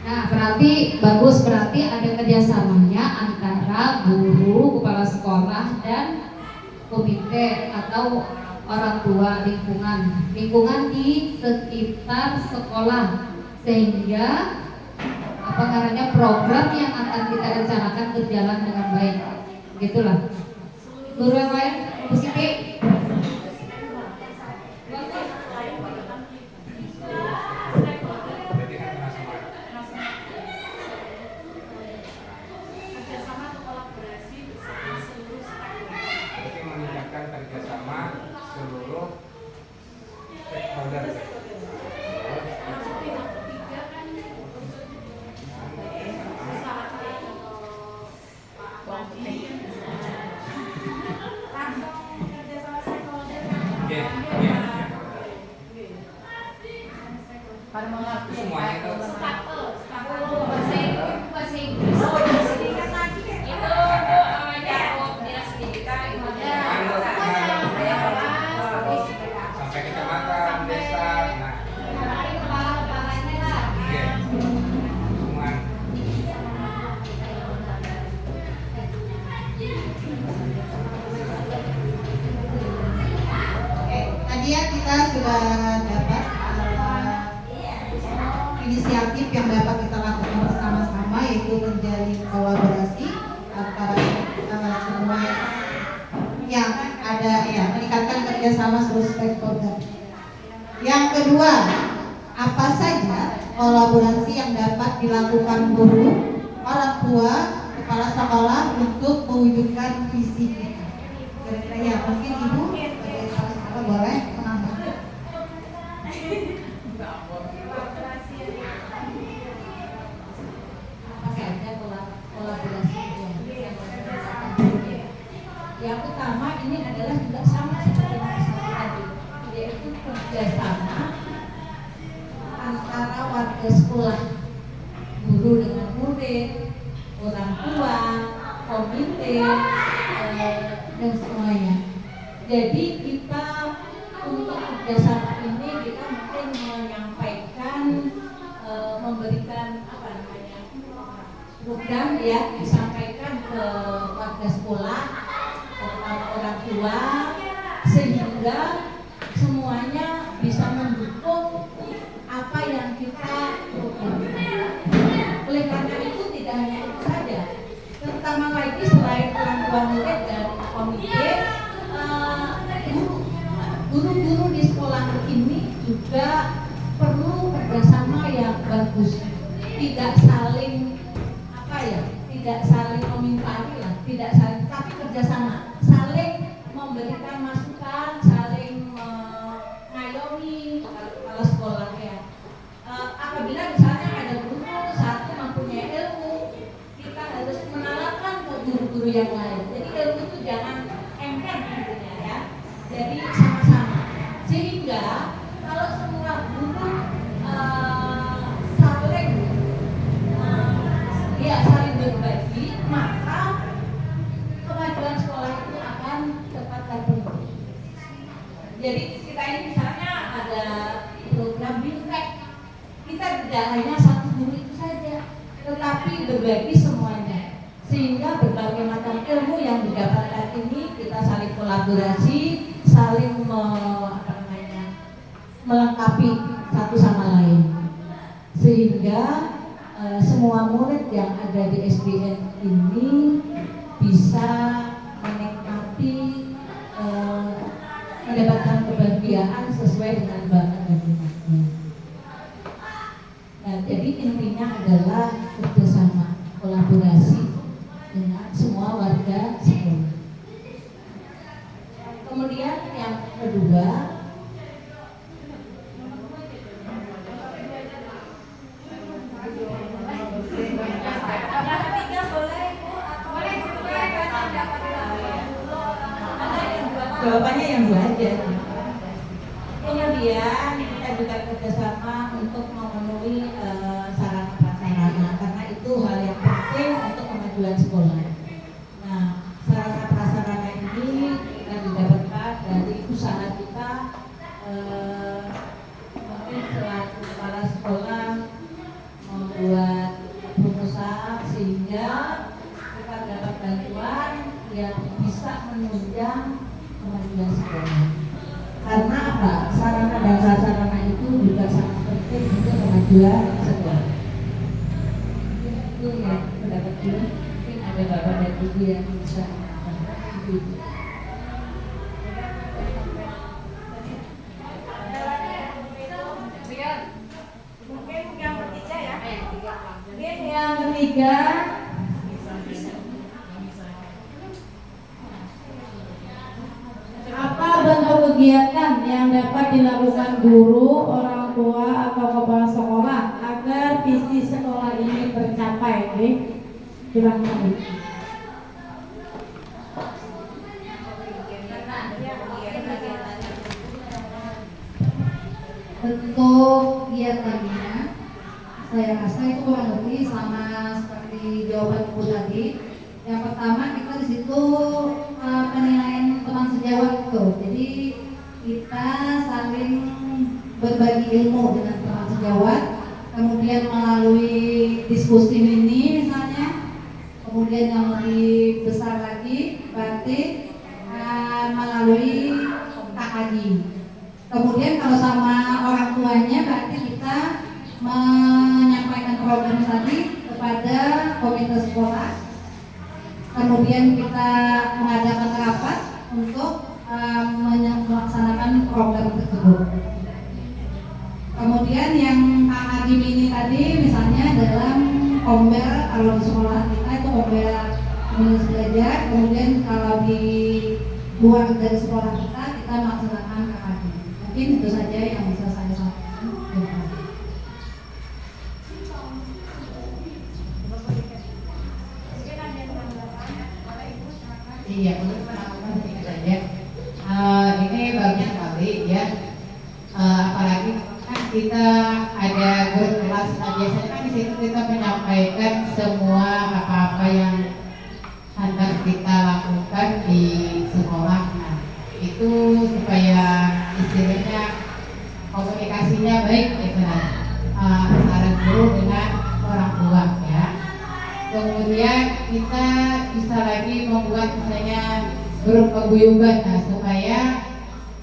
G: Nah, berarti bagus, berarti ada kerjasamanya antara guru, kepala sekolah, dan komite atau orang tua lingkungan di sekitar sekolah, sehingga program yang akan kita rencanakan berjalan dengan baik. Begitulah. Guru yang lain, Bu Siti.
B: Kerjasama seluruh stakeholder. Semuanya itu
G: bahasa Inggris.
B: sampai kecamatan, desa, nah,
G: Kepala-kepalanya lah.
B: iya, semua.
E: Oke, tadi ya kita sudah dapat inisiatif yang dapat kita lakukan bersama-sama, yaitu menjalin kolaborasi antara semua yang ada, ya, meningkatkan kerjasama seluruh stakeholder. Yang kedua, apa saja kolaborasi yang dapat dilakukan guru, orang tua, kepala sekolah untuk mewujudkan visi kita? Kira-kira ya, mungkin Ibu sebagai kepala sekolah boleh menambah.
C: Apa saja kolaborasi yang utama ini adalah juga sama seperti masalah tadi, yaitu kerjasama antara warga sekolah, guru dengan murid, orang tua, komite, dan semuanya. Jadi kita untuk kerjasama ini kita mungkin menyampaikan, memberikan program ya, disampaikan ke warga sekolah, kepada orang tua, sehingga semuanya bisa mendukung apa yang kita programkan. Oleh karena itu tidak hanya itu saja, terutama lagi selain orang tua murid dan komite, guru-guru di sekolah ini juga perlu kerjasama yang bagus, tidak saling tidak saling memintai lah, tidak saling, tapi kerjasama, saling memberikan masukan, saling mengayomi kepala sekolah ya. Apabila misalnya ada guru satu mempunyai ilmu, kita harus menawarkan ke guru-guru yang lain. Jadi ilmu itu jangan ember gitu ya. Jadi sama-sama, sehingga kalau semua guru saling berbagi, maka kemajuan sekolah itu akan cepat terpenuhi. Jadi kita ini misalnya ada program BIMTEK, kita tidak hanya satu guru itu saja, tetapi berbagi semuanya, sehingga berbagai macam ilmu yang didapatkan ini kita saling kolaborasi, saling melengkapi satu sama lain, sehingga semua murid yang ada di SDN ini bisa menikmati, mendapatkan kebahagiaan sesuai dengan bakat dan minatnya. Nah, jadi intinya adalah kerjasama, kolaborasi dengan semua warga sekolah. Kemudian yang kedua, jawabannya yang dua aja. Kemudian kita juga kerjasama untuk memenuhi sarana prasarana karena itu hal yang penting untuk kemajuan sekolah. Nah, sarana prasarana ini kita didapatkan dari usaha kita, mungkin selaku kepala sekolah membuat proposal sehingga kita dapat bantuan yang bisa menunjang kemajuan sekolah. Karena apa? Sarana dan prasarana itu juga sangat penting untuk kemajuan sekolah. Itu yang pendapat gue. Mungkin ada bapak dan ibu yang bisa menambahkan.
F: Mungkin yang ketiga ya.
C: Mungkin yang ketiga, apa bentuk kegiatan yang dapat dilakukan guru, orang tua, atau kepala sekolah agar visi sekolah ini tercapai? Silakan.
G: Bentuk kegiatannya saya rasa itu kurang lebih sama seperti jawaban ibu tadi. Yang pertama kita di situ penilaian teman sejawat itu. Jadi kita saling berbagi ilmu dengan teman sejawat, kemudian melalui diskusi mini misalnya, kemudian yang lebih besar lagi berarti melalui KKJ. Kemudian kalau sama orang tuanya berarti kita menyampaikan program tadi kepada komite sekolah. Kemudian kita mengadakan rapat untuk melaksanakan program tersebut. Kemudian yang KKJ ini tadi misalnya dalam ombel, kalau di sekolah kita itu ombel komunitas belajar. Kemudian kalau di luar dari sekolah kita melaksanakan KKJ. Mungkin itu saja yang bisa saya sampaikan. Terima kasih.
H: Iya, untuk penangkapan sedikit saja. Ini bagus sekali ya. Apalagi kan kita ada grup kelas. Nah, biasanya kan di situ kita menyampaikan semua apa-apa yang hendak kita lakukan di sekolah. Nah, itu supaya istilahnya komunikasinya baik gitu antara guru dengan orang tua ya. Kemudian kita bisa lagi membuat misalnya grup paguyuban, nah supaya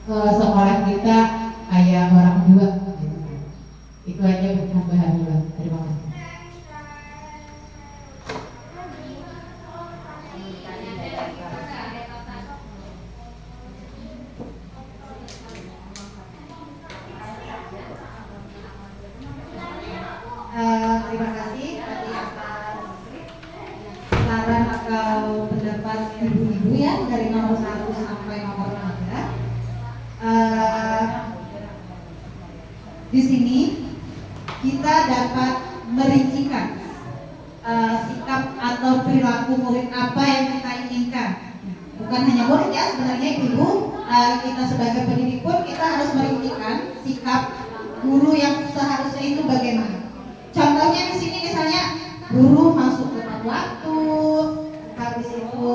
H: sekolah kita kayak orang tua gitu. Itu aja tambahan juga. Terima kasih.
E: Terima kasih tadi atas saran atau pendapat ibu-ibu ya dari nomor 1 sampai nomor 3. Di sini kita dapat merincikan sikap atau perilaku murid apa yang kita inginkan. Bukan hanya murid ya, sebenarnya ibu, kita sebagai pendidik pun kita harus merincikan sikap guru yang seharusnya itu bagaimana. Contohnya di sini misalnya guru masuk tepat waktu, habis itu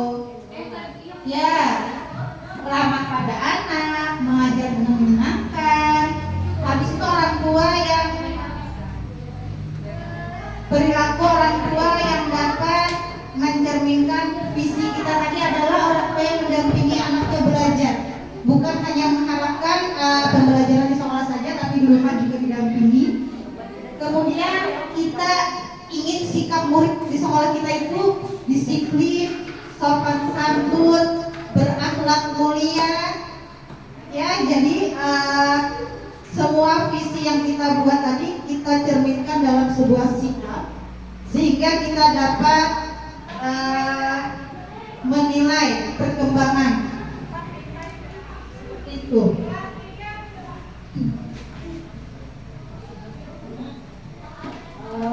E: ya ramah pada anak, mengajar dengan menyenangkan. Habis itu orang tua yang perilaku orang tua yang dapat mencerminkan visi kita tadi adalah orang tua yang mendampingi anaknya belajar, bukan hanya mengharapkan pembelajaran di sekolah saja, tapi di rumah juga didampingi. Kemudian kita ingin sikap murid di sekolah kita itu disiplin, sopan santun, berakhlak mulia. Ya, jadi semua visi yang kita buat tadi kita cerminkan dalam sebuah sikap, sehingga kita dapat Tuh.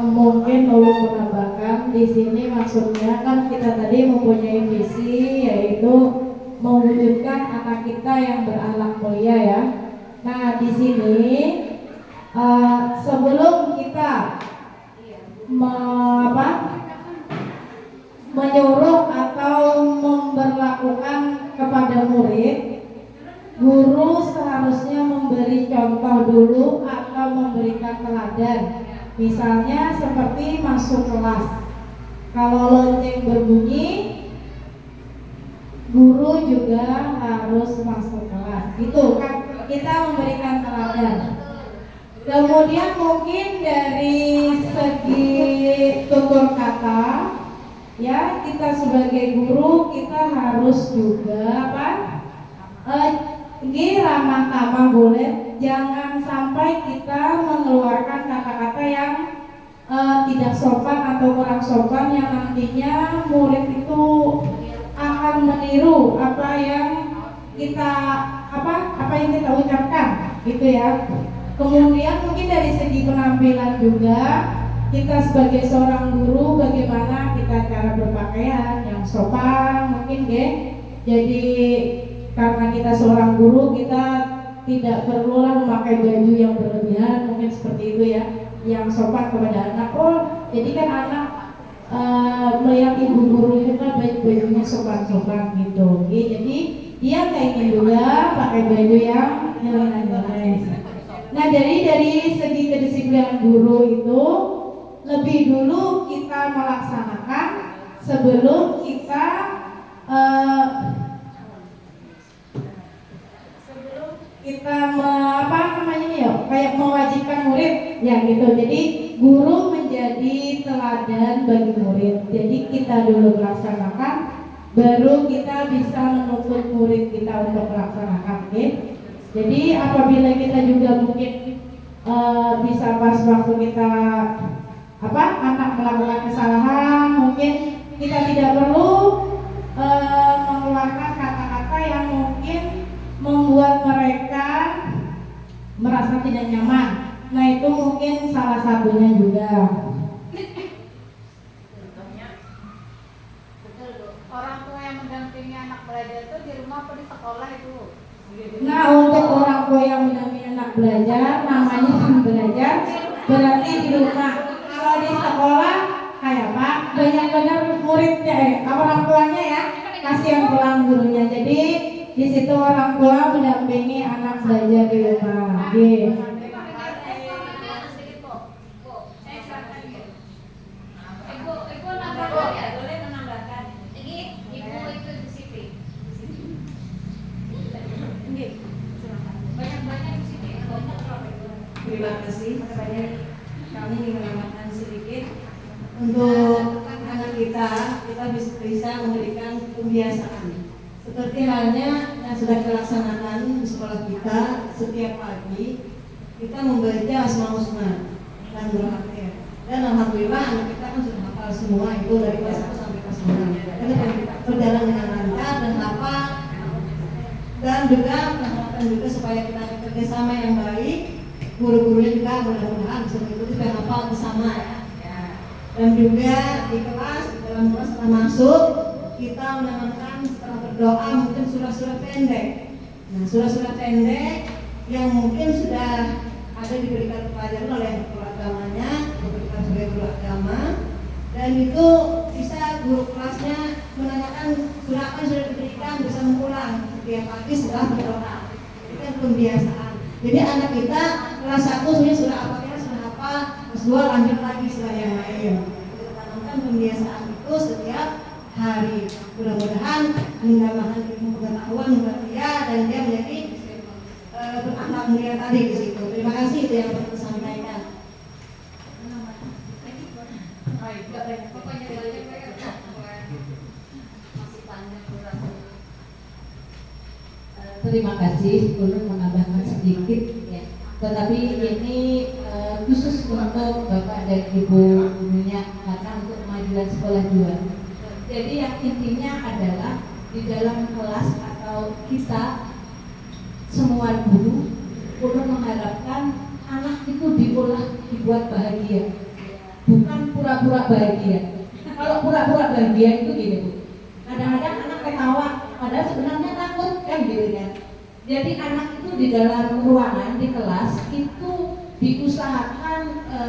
C: Mungkin ulun menambahkan di sini maksudnya kan kita tadi mempunyai visi yaitu mewujudkan anak kita yang berakhlak mulia ya. Nah di sini sebelum kita menyuruh atau memberlakukan kepada murid, guru seharusnya memberi contoh dulu atau memberikan teladan. Misalnya seperti masuk kelas, kalau lonceng berbunyi, guru juga harus masuk kelas. Itu kan kita memberikan teladan. Kemudian mungkin dari segi tutur kata, ya kita sebagai guru kita harus juga ramah tamah boleh, jangan sampai kita mengeluarkan kata-kata yang tidak sopan atau kurang sopan yang nantinya murid itu akan meniru apa yang kita ucapkan gitu ya. Kemudian mungkin dari segi penampilan juga kita sebagai seorang guru bagaimana kita cara berpakaian yang sopan mungkin jadi karena kita seorang guru kita tidak perlulah memakai baju yang berlebihan mungkin seperti itu ya, yang sopan kepada anak. Jadi kan anak melihat ibu guru itu kan bajunya sopan-sopan gitu. Jadi dia ingin juga pakai baju yang nilai-nilai. Nah dari segi kedisiplinan guru itu lebih dulu kita melaksanakan sebelum kita kayak mewajibkan murid ya gitu. Jadi guru menjadi teladan bagi murid. Jadi kita dulu melaksanakan, baru kita bisa menuntut murid kita untuk melaksanakan. Jadi apabila kita juga mungkin bisa pas waktu kita anak melakukan kesalahan, mungkin kita tidak perlu mengeluarkan kata-kata yang mungkin membuat mereka merasa tidak nyaman. Nah itu mungkin salah satunya juga.
D: Orang tua yang mendampingi anak belajar itu di rumah apa di sekolah itu?
C: Nah untuk orang tua yang mendampingi anak belajar, namanya belajar berarti di rumah. Kalau di sekolah kayak Pak banyak benar muridnya orang tuanya ya, kasihan pulang gurunya. Jadi di situ orang tua mendampingi anak belajar di rumah.
I: Terima kasih. Kami menambahkan sedikit untuk anak kita bisa memberikan kebiasaan. Seperti halnya yang sudah kita laksanakan di sekolah kita, setiap pagi kita membaca Asmaul Husna dan Al-Fatihah. Dan alhamdulillah anak kita kan sudah hafal semua itu dari kelas 1 sampai kelas 9. Jadi berjalan dengan lancar dan hafal. Dan juga mengharapkan juga supaya kita kerjasama yang baik. Guru-gurunya juga mudah-mudahan bisa mengikuti dan hafal bersama ya. Dan juga di kelas, di dalam kelas setelah masuk kita menanamkan setelah berdoa mungkin surah-surah pendek. Nah surah-surah pendek yang mungkin sudah ada diberikan pelajaran oleh guru agamanya, diberikan sebagai guru agama, dan itu bisa guru kelasnya menanyakan surah apa yang sudah diberikan, bisa mengulang setiap pagi setelah berdoa. Itu kan pembiasaan. Jadi anak kita kelas 1 sebenarnya sudah apa-apa, sudah apa, kelas 2 lanjut lagi setelah yang lain. Kita tanamkan pembiasaan itu setiap hari. Mudah-mudahan menambahkan ilmu pengetahuan buat dia dan dia menjadi berakhlak mulia tadi di situ. Terima kasih itu yang perlu sampaikan.
C: Terima kasih, ulun menambahkan sedikit ya. Tetapi ini khusus untuk Bapak dan Ibu gurunya karena untuk kemajuan sekolah juga. Jadi yang intinya adalah di dalam kelas atau kita
I: semua guru ulun mengharapkan anak itu dibuat bahagia, bukan pura-pura bahagia. Kalau pura-pura bahagia itu gini Bu, kadang-kadang anak ketawa padahal sebenarnya takut kan gitu kan. Jadi anak itu di dalam ruangan di kelas itu diusahakan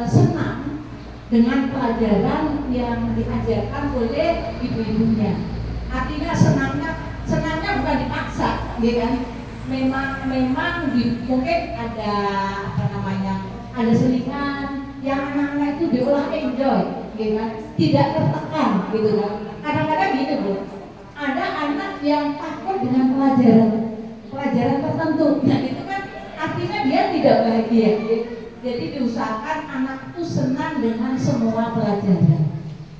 I: senang dengan pelajaran yang diajarkan oleh ibu-ibunya. Artinya senangnya bukan dipaksa, ya kan? Memang mungkin ada ada selingan yang anak-anak itu diolah enjoy, gitu kan? Tidak tertekan, gitu kan? Kadang-kadang gitu Bu, ada anak yang takut dengan pelajaran tertentu, dan itu kan artinya dia tidak bahagia. Jadi diusahakan anak itu senang dengan semua pelajaran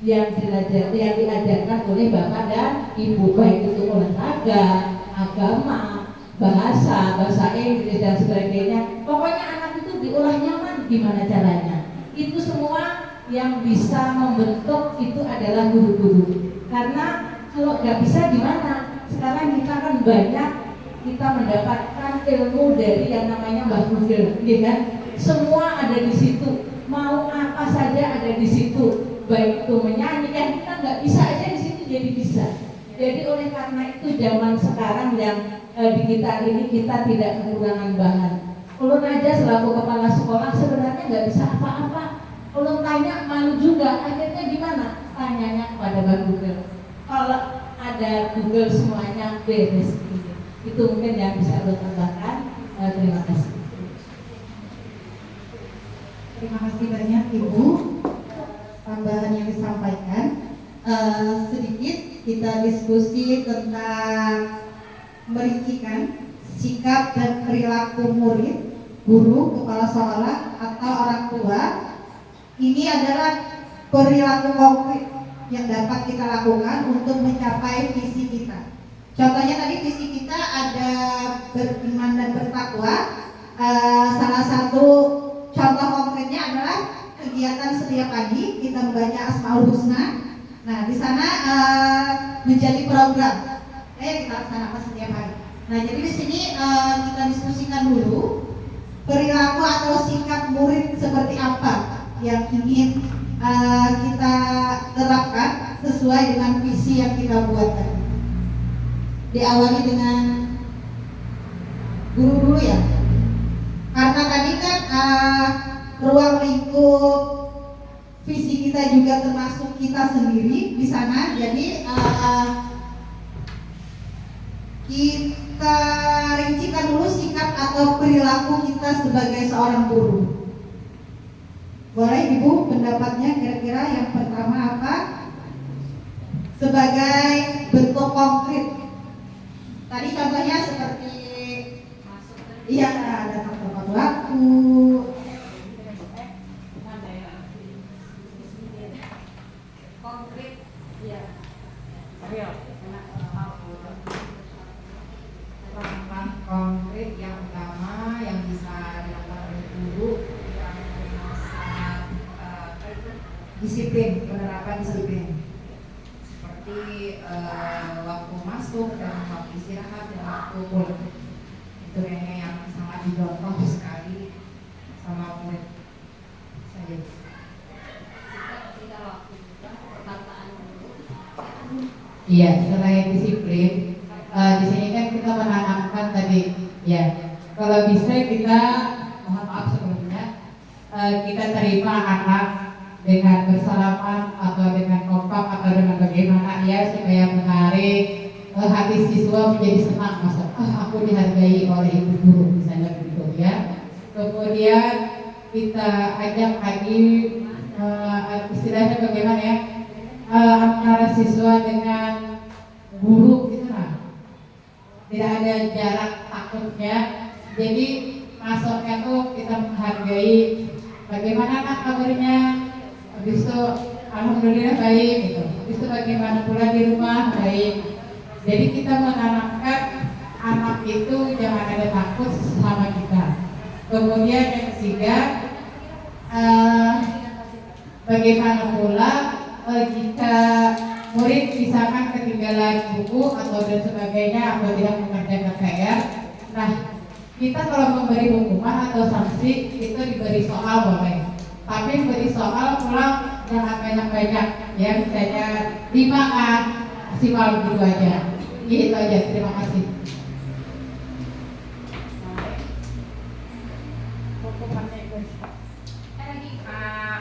I: yang diajarkan oleh bapak dan ibu, baik itu olahraga, agama, bahasa Inggris dan sebagainya. Pokoknya anak itu diolah nyaman gimana caranya. Itu semua yang bisa membentuk itu adalah guru-guru. Karena kalau nggak bisa gimana? Sekarang kita kan banyak kita mendapatkan ilmu dari yang namanya Mbah Google, gitu kan? Semua ada di situ, mau apa saja ada di situ, baik itu menyanyi kan kita nggak bisa aja di situ jadi bisa. Jadi oleh karena itu zaman sekarang yang digital ini kita tidak kekurangan bahan. Ulun aja selaku kepala sekolah sebenarnya nggak bisa apa-apa. Ulun tanya malu juga, akhirnya gimana? Tanyanya kepada Mbah Google. Kalau ada Google semuanya beres gitu. Itu mungkin yang bisa ulun tambahkan. Terima kasih.
E: Terima kasih banyak Ibu tambahan yang disampaikan. Sedikit kita diskusi tentang merincikan sikap dan perilaku murid, guru, kepala sekolah atau orang tua. Ini adalah perilaku konkret yang dapat kita lakukan untuk mencapai visi kita. Contohnya tadi visi kita ada beriman dan bertakwa. Salah satu contoh konkretnya adalah kegiatan setiap pagi kita membaca Asmaul Husna. Nah, di sana menjadi program kita laksanakan setiap hari. Nah, jadi di sini kita diskusikan dulu perilaku atau sikap murid seperti apa yang ingin kita terapkan sesuai dengan visi yang kita buat tadi. Diawali dengan guru dulu ya. Karena tadi kan ruang lingkup visi kita juga termasuk kita sendiri di sana. Jadi kita rincikan dulu sikap atau perilaku kita sebagai seorang guru. Boleh Ibu pendapatnya kira-kira yang pertama apa? Sebagai bentuk konkret. Tadi contohnya seperti ada tepat waktu,
D: konkret, ya, real,
H: Langkah konkret yang pertama yang bisa dilakukan oleh guru yang sangat disiplin, penerapan disiplin seperti waktu masuk dan waktu istirahat dan waktu pulang. Itu kayaknya yang sangat dicontoh sekali sama murid saya. Iya, selain disiplin, di sini kan kita menanamkan tadi, ya. Kalau bisa kita, mohon maaf sebelumnya, kita terima anak dengan bersalaman atau dengan kompak atau dengan bagaimana ya supaya menarik hati siswa menjadi senang, masa aku dihargai oleh ibu guru misalnya begitu ya. Kemudian kita ajak lagi istilahnya bagaimana ya, antara siswa dengan guru gitu lah, tidak ada jarak takutnya. Jadi masuknya tuh kita menghargai bagaimana anak kabarnya, habis itu alhamdulillah baik gitu, habis itu bagaimana pula di rumah baik. Jadi kita menanamkan anak itu jangan ada takut sama kita. Kemudian yang ketiga, bagaimana pula jika murid misalkan ketinggalan buku atau dan sebagainya atau tidak mengerjakan PR. Nah, kita kalau memberi hukuman atau sanksi itu diberi soal boleh, tapi beri soal pulang jangan banyak-banyak, ya misalnya 5A maksimal gitu aja. Gitu aja, terima kasih.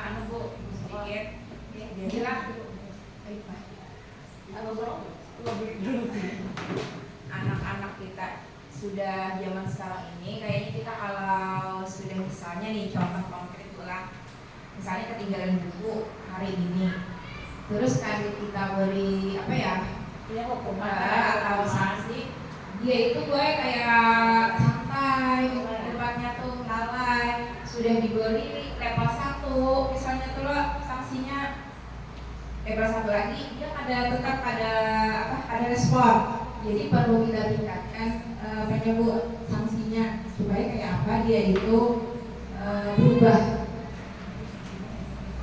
F: Anu Bu, sedikit. Anak-anak kita sudah zaman sekarang ini kayaknya kita kalau sudah misalnya nih contoh konkret lah, misalnya ketinggalan buku hari ini, terus kali kita beri apa ya atau sanksi, dia itu gue kayak santai, depannya tuh lalai, sudah diberi level 1 misalnya tuh lo sanksinya level 1 lagi, dia tetap ada respon. Jadi perlu kita tingkatkan sanksinya supaya kayak apa dia itu berubah.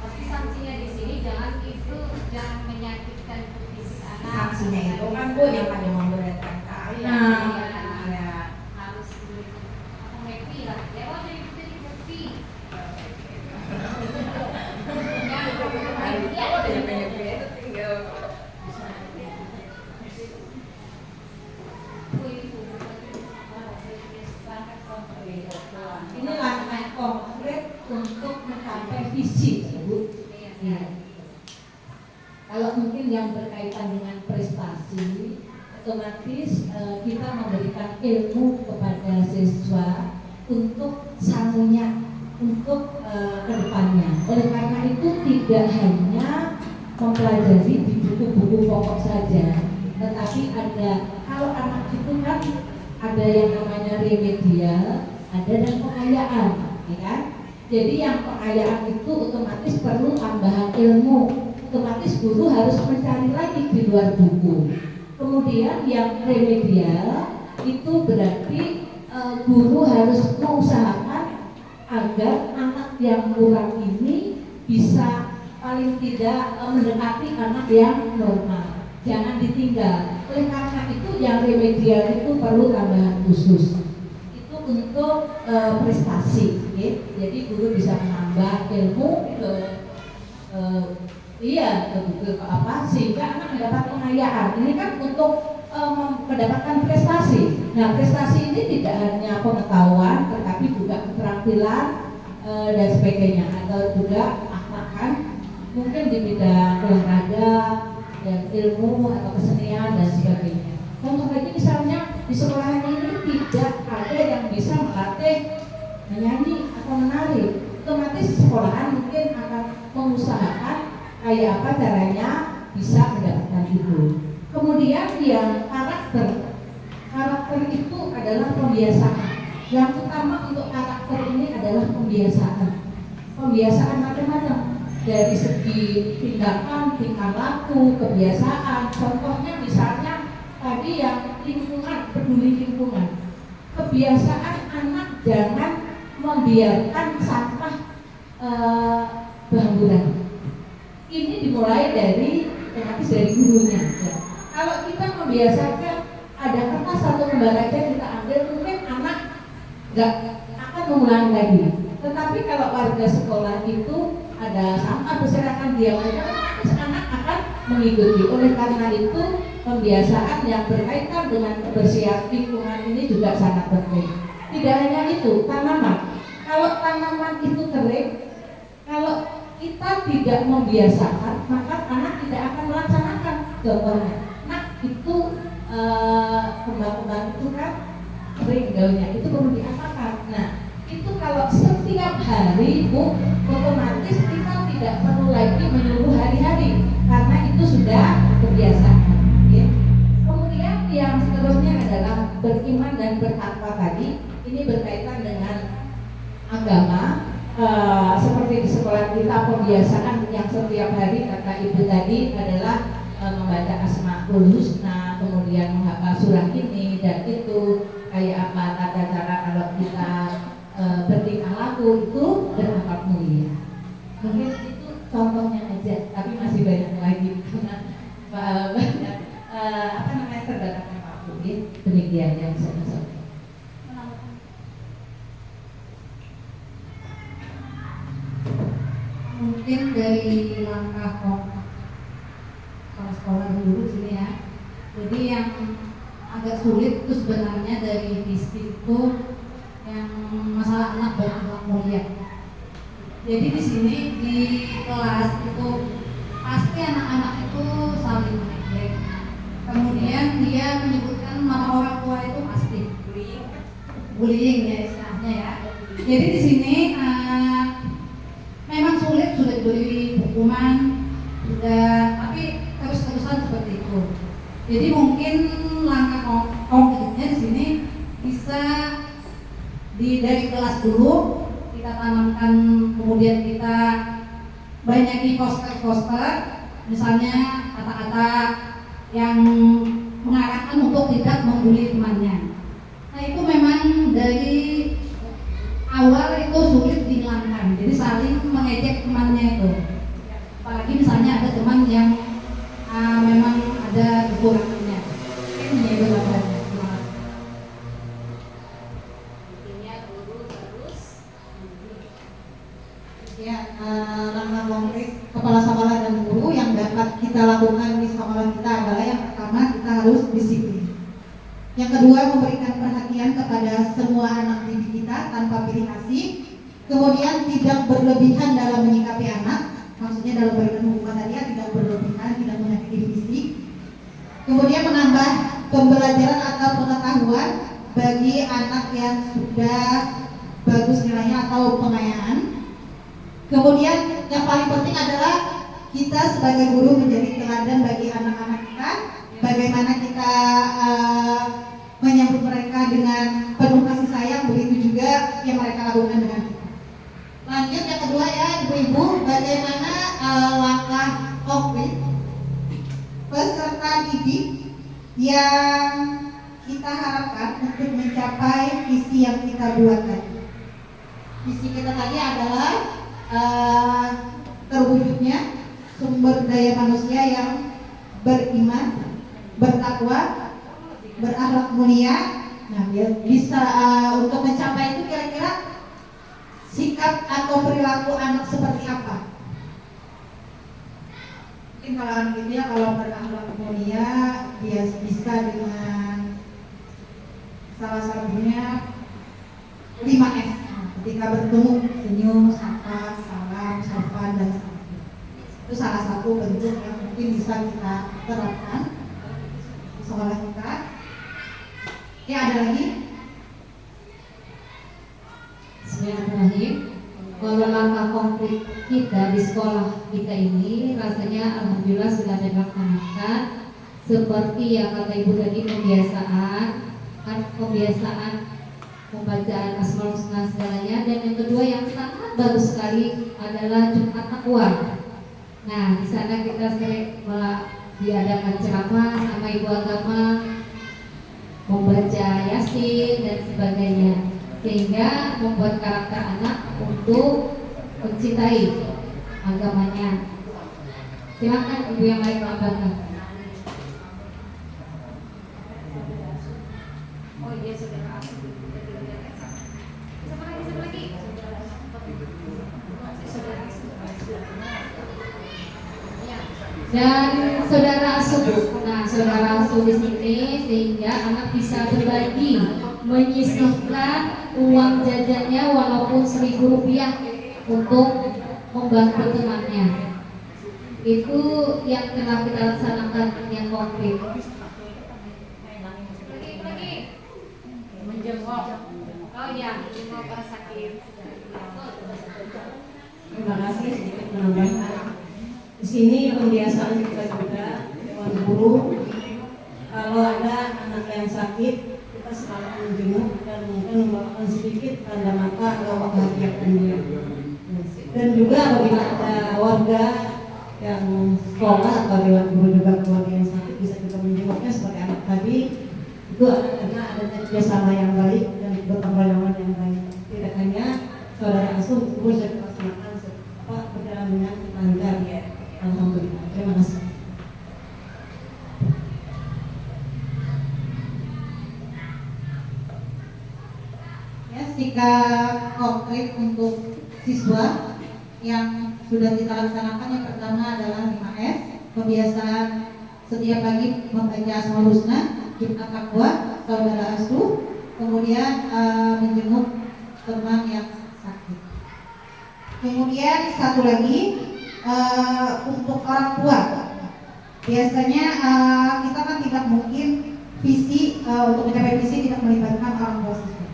G: Tapi sanksinya di sini jangan menyakitkan fisik anak.
F: Sanksinya itu kan Bu yang ada memberatkan ke anak.
G: Harus happy lah. Ya udah itu happy.
I: Ini langkah konkret untuk mencapai visi, Bu. Kalau mungkin yang berkaitan dengan prestasi, otomatis kita memberikan ilmu kepada siswa untuk sangunya, untuk kedepannya. Oleh karena itu tidak hanya mempelajari di buku-buku pokok saja, tetapi kalau anak itu kan ada yang namanya remedial, ada dan pengayaan, ya kan? Jadi yang pengayaan itu otomatis perlu tambahan ilmu, otomatis guru harus mencari lagi di luar buku. Kemudian yang remedial itu berarti guru harus mengusahakan agar anak yang kurang ini bisa paling tidak mendekati anak yang normal, jangan ditinggal. Oleh karena itu yang remedial itu perlu tambahan khusus. Itu untuk prestasi, ya. Jadi guru bisa menambah ilmu sehingga anak mendapat pengayaan. Ini kan untuk mendapatkan prestasi. Nah, prestasi ini tidak hanya pengetahuan, tetapi juga keterampilan dan sebagainya, atau juga akhlak, mungkin di bidang olahraga dan ilmu atau kesenian dan sebagainya. Contoh lagi misalnya di sekolah ini tidak ada yang bisa melatih menyanyi atau menari, otomatis sekolahan mungkin akan mengusahakan kayak apa caranya bisa mendapatkan itu. Kemudian yang karakter itu adalah pembiasaan. Yang utama untuk karakter ini adalah pembiasaan macam-macam, dari segi tindakan, tingkah laku, kebiasaan. Contohnya misalnya tadi yang lingkungan, peduli lingkungan. Kebiasaan anak jangan membiarkan sampah berhamburan. Ini dimulai dari gurunya. Ya. Kalau kita membiasakan ada kertas satu lembar aja kita ambil, mungkin anak nggak akan mengulangi lagi. Tetapi kalau warga sekolah itu ada sampah berserakan dia terus anak akan mengikuti. Oleh karena itu pembiasaan yang berkaitan dengan kebersihan lingkungan ini juga sangat penting. Tidak hanya itu, tanaman. Kalau tanaman itu kering, kalau kita tidak membiasakan, maka anak tidak akan melaksanakan. Contohnya, itu kembang-kembang itu kan kering daunnya, itu perlu diapakan. Nah, itu kalau setiap hari, Bu, otomatis kita tidak perlu lagi menyuruh hari-hari, karena itu sudah kebiasaan. Ya. Kemudian yang seterusnya adalah beriman dan bertakwa tadi. Ini berkaitan dengan agama. Seperti di sekolah kita pembiasaan yang setiap hari kata ibu tadi adalah membaca Asmaul Husna, kemudian menghafal surah ini dan itu, kayak apa tata cara kalau kita bertingkah laku itu berakhlak mulia. Mungkin itu contohnya aja, tapi masih banyak lagi karena banyak terbatasnya Pak Bu. Demikian yang saya sampaikan.
G: sulit itu sebenarnya dari visi itu yang masalah anak berakhlak mulia. Jadi di sini di kelas itu pasti anak-anak itu saling mengejek. Kemudian dia menyebutkan nama orang tua itu pasti bullying ya istilahnya ya. Jadi di sini memang sulit, sudah diberi hukuman, sudah, tapi terus-terusan seperti itu. Jadi mungkin langkah konkretnya di sini bisa dari kelas dulu kita tanamkan, kemudian kita banyaki poster-poster, misalnya kata-kata yang mengarahkan untuk tidak membuli temannya. Nah itu memang dari awal itu sulit dihilangkan, jadi saling mengejek temannya itu. Apalagi misalnya ada teman yang memang ada kekurangannya. Ini menjadi gambarannya.
E: Ya, langkah konkret kepala sekolah dan guru yang dapat kita lakukan di sekolah kita adalah yang pertama, kita harus disiplin. Yang kedua, memberikan perhatian kepada semua anak didik kita tanpa pilih kasih. Kemudian tidak berlebihan dalam menyikapi anak, maksudnya dalam memberikan hukuman tadi tidak berlebihan, tidak menyakiti fisik. Kemudian menambah pembelajaran atau pengetahuan bagi anak yang sudah bagus nilainya atau pengayaan. Kemudian yang paling penting adalah kita sebagai guru menjadi teladan bagi anak-anak kita. Bagaimana kita menyambut mereka dengan penuh kasih sayang, begitu juga yang mereka lakukan dengan kita. Lanjut yang kedua ya ibu-ibu, bagaimana langkah konkret peserta didik yang kita harapkan untuk mencapai visi yang kita buat tadi. Visi kita tadi adalah terwujudnya sumber daya manusia yang beriman, bertakwa, berakhlak mulia. Nah, bisa untuk mencapai itu kira-kira sikap atau perilaku anak seperti apa? Mungkin kalau anak itu ya kalau berakhlak mulia dia bisa dengan salah satunya 5S. Ketika bertemu senyum, sapa, salam, sopan dan sebagainya. Itu salah satu bentuk yang mungkin bisa kita terapkan di sekolah kita. Ya, ada lagi?
G: Bismillahirrahmanirrahim. Kalau langkah konkret kita di sekolah kita ini rasanya alhamdulillah sudah dilaksanakan seperti yang kata Ibu tadi, pembiasaan pembacaan Asmaul Husna segalanya, dan yang kedua yang sangat bagus sekali adalah Jumat Takwa. Nah, di sana kita sering diadakan ceramah sama ibu agama, membaca Yasin dan sebagainya, sehingga membuat karakter anak untuk mencintai agamanya. Silakan ibu yang lain melambangkan.
F: Oh iya, saudara.
G: Dan saudara asuh, nah saudara asuh di sini sehingga anak bisa berbagi, menyisihkan uang jajannya walaupun Rp1.000 untuk membantu temannya. Itu yang telah kita laksanakan yang konkret.
D: Lagi menjenguk. Oh iya, menjenguk orang sakit.
I: Terima kasih sedikit menambahkan. Di sini pembiasaan kita juga Dewan Guru, kalau ada anak yang sakit kita selalu menjenguk dan mungkin membawakan sedikit tanda mata atau bahagia dia. Dan juga apabila ada warga yang sekolah atau Dewan Guru juga keluarga yang sakit bisa kita menjenguknya seperti anak tadi. Itu karena adanya kerjasama yang baik dan berkepanjangan yang baik. Tidak hanya saudara asuh terus dilaksanakan berjalan dengan lancar. Alhamdulillah. Terima kasih.
E: Ya, sikap konkret untuk siswa yang sudah kita laksanakan yang pertama adalah 5S, kebiasaan setiap pagi membaca Asmaul Husna. Jumat Takwa, saudara asuh, kemudian menjenguk teman yang sakit. Kemudian satu lagi untuk orang tua, biasanya kita kan tidak mungkin visi untuk mencapai visi tidak melibatkan orang tua siswa.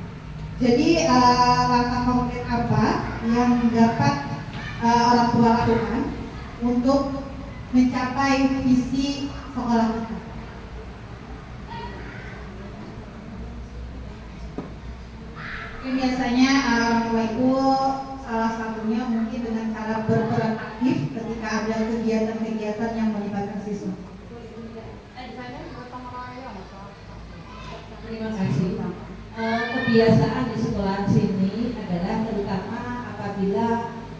E: Jadi langkah konkret apa yang dapat orang tua lakukan untuk mencapai visi sekolah kita? Biasanya orang tua itu salah satunya mungkin dengan cara berperan aktif ketika ada kegiatan-kegiatan yang melibatkan siswa.
I: Terima kasih. Kebiasaan di sekolah sini adalah terutama apabila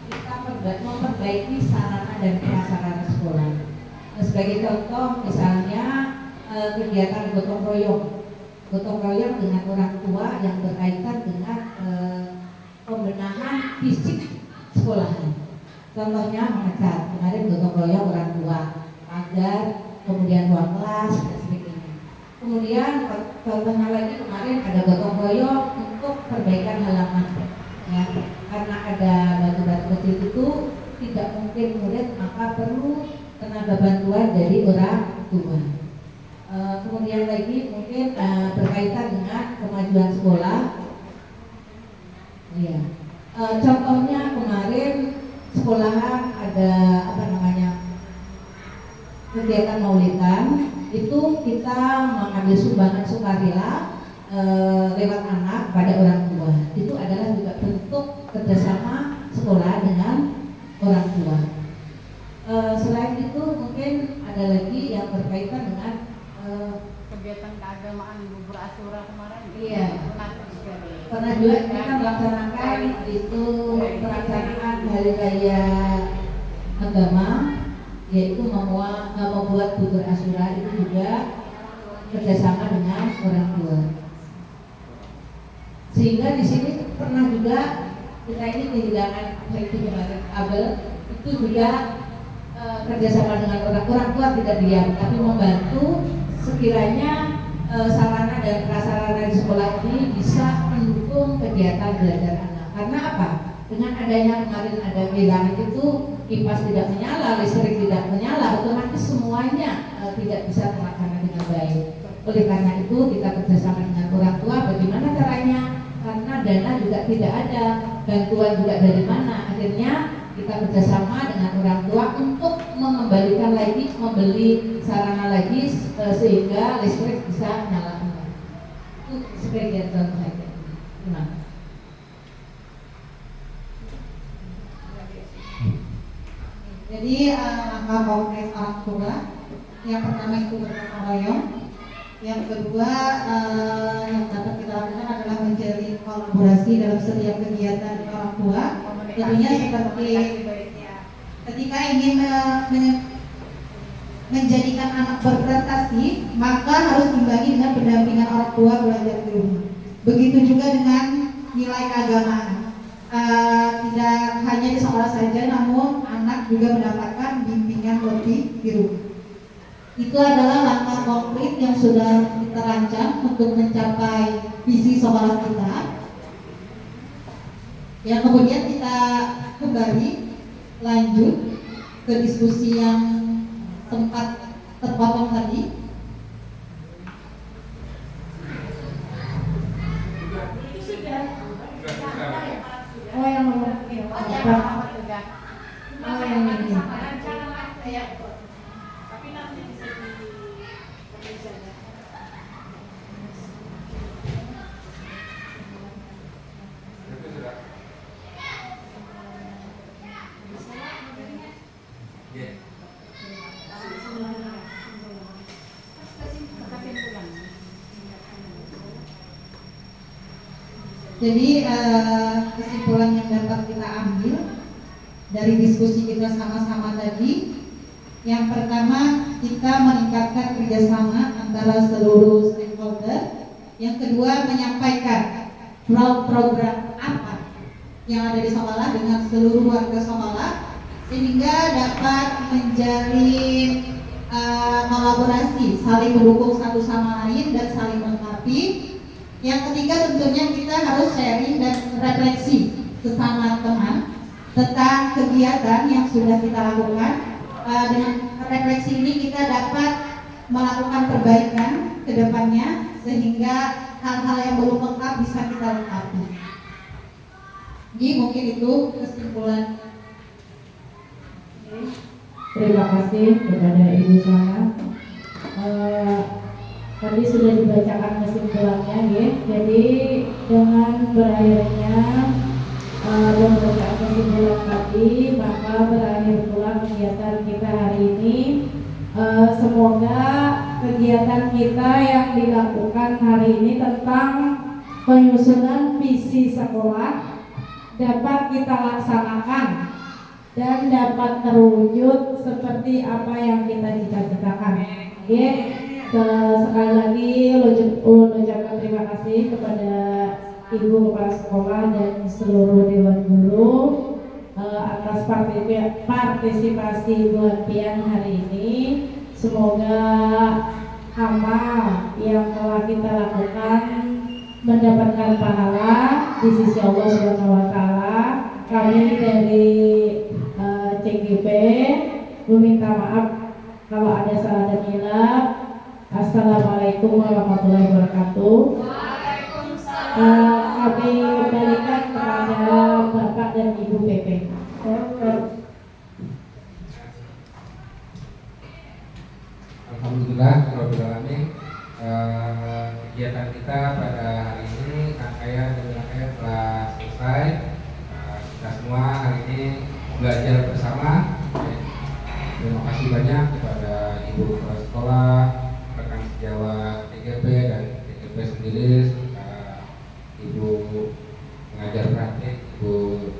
I: kita memperbaiki sarana dan prasarana sekolah. Sebagai contoh, misalnya kegiatan gotong royong dengan orang tua yang berkaitan dengan pembenahan fisik sekolahan. Contohnya mengecat, kemarin gotong royong orang tua, pagar, kemudian ruang kelas dan sebagainya. Kemudian contohnya lagi kemarin ada gotong royong untuk perbaikan halaman, ya, karena ada batu-batu kecil itu tidak mungkin murid, maka perlu tenaga bantuan dari orang tua. Kemudian lagi mungkin berkaitan dengan kemajuan sekolah. Ya. Contohnya kemarin sekolahan ada kegiatan maulidan, itu kita mengambil sumbangan sukarela lewat anak pada orang tua. Itu adalah juga bentuk kerjasama sekolah dengan orang tua. Selain itu mungkin ada lagi yang berkaitan dengan
D: kegiatan keagamaan bubur Asyura kemarin.
I: Iya. Pernah juga kita melaksanakan itu pelaksanaan hari raya agama, yaitu membuat bubur Asyura, itu juga kerjasama dengan orang tua. Sehingga di sini pernah juga kita ini kehilangan Abel, itu juga kerjasama dengan orang tua tidak diam, tapi membantu sekiranya sarana dan prasarana di sekolah ini bisa mendukung kegiatan belajar anak. Karena apa? Dengan adanya kemarin ada kehilangan itu, kipas tidak menyala, listrik tidak menyala, otomatis semuanya tidak bisa terlaksana dengan baik. Oleh karena itu kita kerjasama dengan orang tua. Bagaimana caranya? Karena dana juga tidak ada, bantuan juga dari mana? Akhirnya kita kerjasama dengan orang tua untuk mengembalikan lagi, membeli sarana lagi sehingga listrik bisa menyala kembali. Itu sebagian contoh saja. Terima kasih.
E: Jadi langkah konkret orang tua, yang pertama itu bergotong royong, yang kedua yang dapat kita lakukan adalah menjalin kolaborasi dalam setiap kegiatan orang tua. Tentunya seperti ketika ingin menjadikan anak berprestasi, maka harus diimbangi dengan pendampingan orang tua belajar di rumah. Begitu juga dengan nilai keagamaan. Tidak hanya di sekolah saja, namun anak juga mendapatkan bimbingan lebih di rumah. Itu adalah langkah konkret yang sudah kita rancang untuk mencapai visi sekolah kita. Ya, kemudian kita kembali lanjut ke diskusi yang sempat terpotong tadi.
C: Oh, yang nomor ini. Oh, yang ini.
D: Tapi nanti bisa di
E: Jadi kesimpulan yang dapat kita ambil dari diskusi kita sama-sama tadi, yang pertama kita meningkatkan kerjasama antara seluruh stakeholder. Yang kedua menyampaikan program apa yang ada di sekolah dengan seluruh warga sekolah, sehingga dapat menjalin kolaborasi, saling mendukung satu sama lain dan saling melengkapi. Yang ketiga tentunya kita harus sharing dan refleksi sesama teman tentang kegiatan yang sudah kita lakukan. Dengan refleksi ini kita dapat melakukan perbaikan ke depannya sehingga hal-hal yang belum lengkap bisa kita lengkapi. Jadi mungkin itu kesimpulan.
C: Terima kasih kepada Ibu Sana. Tadi sudah dibacakan kesimpulannya, ya. Jadi dengan berakhirnya pembacaan kesimpulan tadi, maka berakhir pula kegiatan kita hari ini. Semoga kegiatan kita yang dilakukan hari ini tentang penyusunan visi sekolah dapat kita laksanakan dan dapat terwujud seperti apa yang kita cita-citakan. Oke, sekali lagi ucapkan terima kasih kepada Ibu Kepala Sekolah dan seluruh Dewan Guru atas partisipasi bulan pian hari ini. Semoga amal yang telah kita lakukan mendapatkan pahala di sisi Allah Subhanahu wa taala. Kami dari CGP meminta maaf kalau ada salah dan hilaf. Assalamualaikum warahmatullahi wabarakatuh. Kami kembalikan kepada Bapak dan Ibu PP.
B: Alhamdulillah, kegiatan kita pada hari ini rangkaian telah selesai. Kita semua hari ini belajar bersama. Terima kasih banyak kepada Ibu Kepala Sekolah, rekan sejawat TGP dan TGP sendiri, Ibu pengajar praktik, Ibu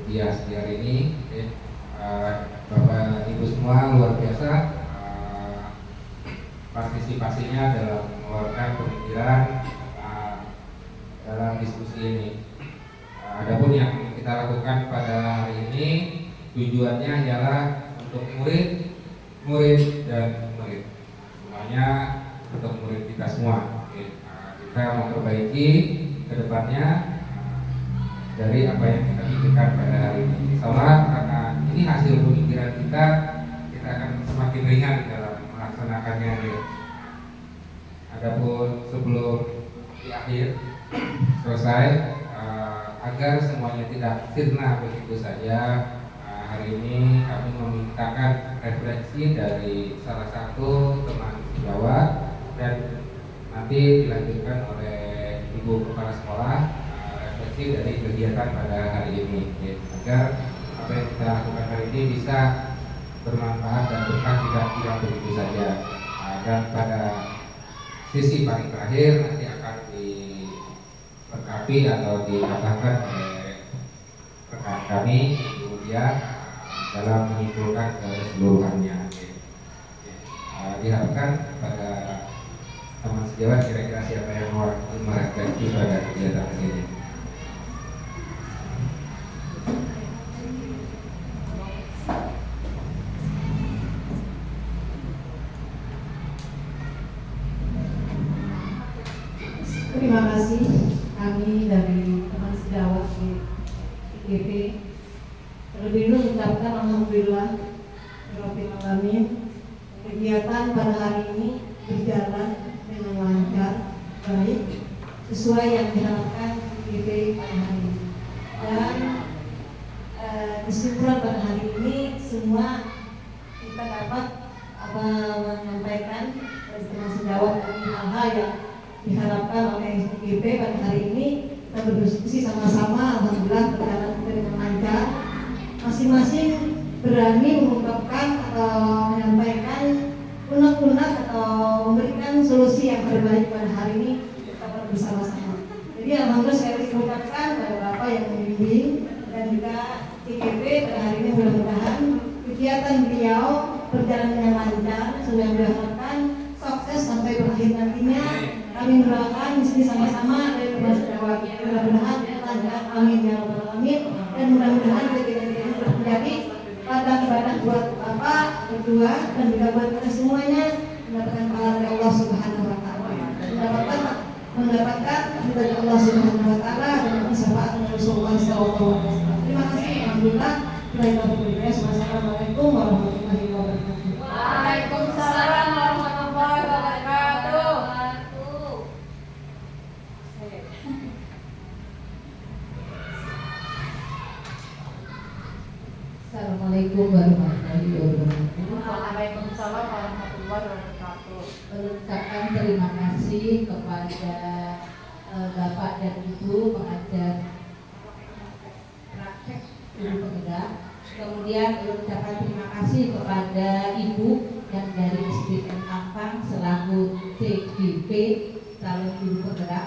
B: Dias di hari ini, Bapak Ibu semua luar biasa partisipasinya dalam mengeluarkan pemikiran dalam diskusi ini. Adapun yang kita lakukan pada hari ini tujuannya ialah untuk murid dan murid semuanya, untuk murid kita semua. Kita memperbaiki ke depannya dari apa yang kita pikirkan pada hari ini. Insyaallah karena ini hasil pemikiran kita akan semakin ringan dalam melaksanakannya. Adapun sebelum di akhir selesai, agar semuanya tidak sirna begitu saja, hari ini kami memintakan refleksi dari salah satu teman sejawat dan nanti dilanjutkan oleh Ibu Kepala Sekolah, refleksi dari kegiatan pada hari ini, agar apa yang kita lakukan hari ini bisa bermanfaat dan berkah, tidak hilang begitu saja. Dan pada sisi paling terakhir nanti akan dilengkapi atau ditambahkan oleh rekan kami Ibu Dia dalam menyimpulkan keseluruhannya. Diharapkan pada teman sejawat kira-kira siapa yang mau merefleksi pada kegiatan ini.
I: Terima kasih kami dari teman sejawat di IGP. Terlebih dulu mengucapkan alhamdulillah rabbil alamin, kegiatan pada hari ini berjalan dengan lancar, baik, sesuai yang diharapkan IGP pada hari ini. Dan kesimpulan pada hari ini semua kita dapat menyampaikan dari teman sejawat dari hal-hal yang diharapkan oleh IGP pada hari ini. Kita berdiskusi sama-sama, alhamdulillah berjalan dengan lancar. Masing-masing berani mengungkapkan atau menyampaikan unek-unek atau memberikan solusi yang terbaik pada hari ini kita bersama-sama. Jadi alhamdulillah saya mengucapkan pada Bapak yang membimbing dan juga IGP pada hari ini, mudah-mudahan kegiatan beliau berjalan dengan lancar, sudah diharapkan sukses sampai berakhir nantinya. Kami mendoakan di sini sama-sama dari teman sejawat, mudah-mudahan lancar, amin ya rabbal alamin, dan mudah-mudahan kegiatan ini menjadi ladang ibadah buat Bapak berdua dan juga buat kita semuanya. Allah Subhanahu wa taala dan syafaat Rasulullah sallallahu alaihi wasallam. Terima kasih. Alhamdulillah. Wassalamualaikum warahmatullahi wabarakatuh.
D: Waalaikumsalam warahmatullahi wabarakatuh.
H: Assalamualaikum warahmatullahi wabarakatuh.
D: Waalaikumsalam warahmatullahi wabarakatuh.
H: Mengucapkan terima kasih kepada Bapak dan Ibu pengajar praktek guru penggerak. Kemudian mengucapkan terima kasih kepada Ibu yang dari SDN Tampang selaku CGP calon guru penggerak,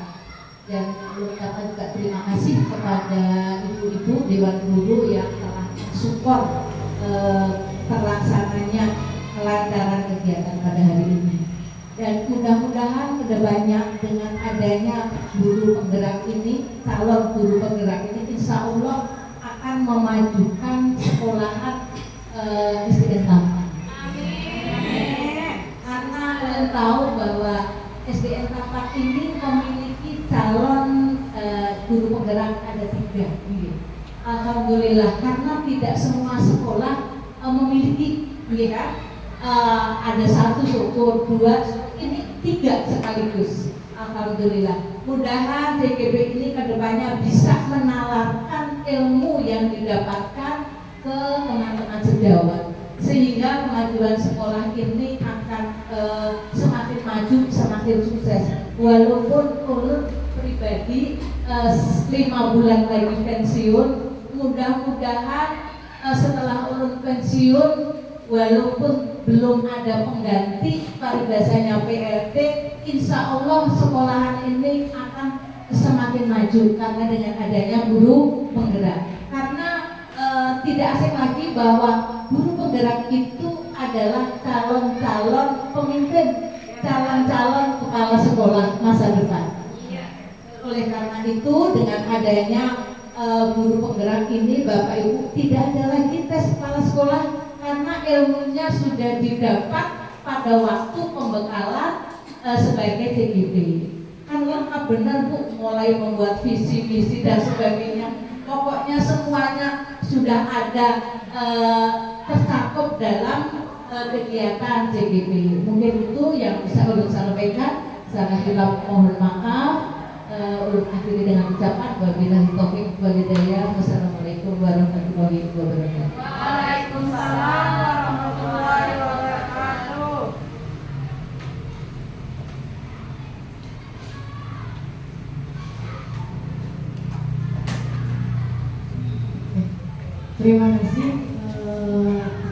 H: dan mengucapkan juga terima kasih kepada ibu-ibu Dewan Guru yang telah support terlaksananya kelancaran kegiatan pada hari ini. Dan mudah-mudahan kedepannya dengan adanya guru penggerak ini, calon guru penggerak ini, insya Allah akan memajukan sekolahan SDN Tampang. Karena kalian tahu bahwa SDN Tampang ini memiliki calon guru penggerak ada 3. Alhamdulillah, karena tidak semua sekolah memiliki, kan? Ada 1 syukur, 2, ini 3 sekaligus. Alhamdulillah. Mudahan JGB ini kedepannya bisa menawarkan ilmu yang didapatkan ke teman-teman sejawat, sehingga kemajuan sekolah ini akan semakin maju, semakin sukses. Walaupun ulun pribadi 5 bulan lagi pensiun, mudah-mudahan setelah ulun pensiun, walaupun belum ada pengganti paribasanya PLT, insya Allah sekolahan ini akan semakin maju karena dengan adanya guru penggerak. Karena tidak asing lagi bahwa guru penggerak itu adalah calon-calon pemimpin, calon-calon kepala sekolah masa depan. Oleh karena itu, dengan adanya guru penggerak ini, Bapak Ibu, tidak ada lagi tes kepala sekolah karena ilmunya sudah didapat pada waktu pembekalan sebagai CGP. Kan lengkap benar Bu, mulai membuat visi misi dan sebagainya. Pokoknya semuanya sudah ada tercakup dalam kegiatan CGP. Mungkin itu yang bisa ulun sampaikan. Saya mohon maaf. Ulun akhiri dengan ucapan wabillahi taufiq wal hidayah. Wassalamualaikum warahmatullahi wabarakatuh.
D: Waalaikumsalam warahmatullahi wabarakatuh.
A: Terima kasih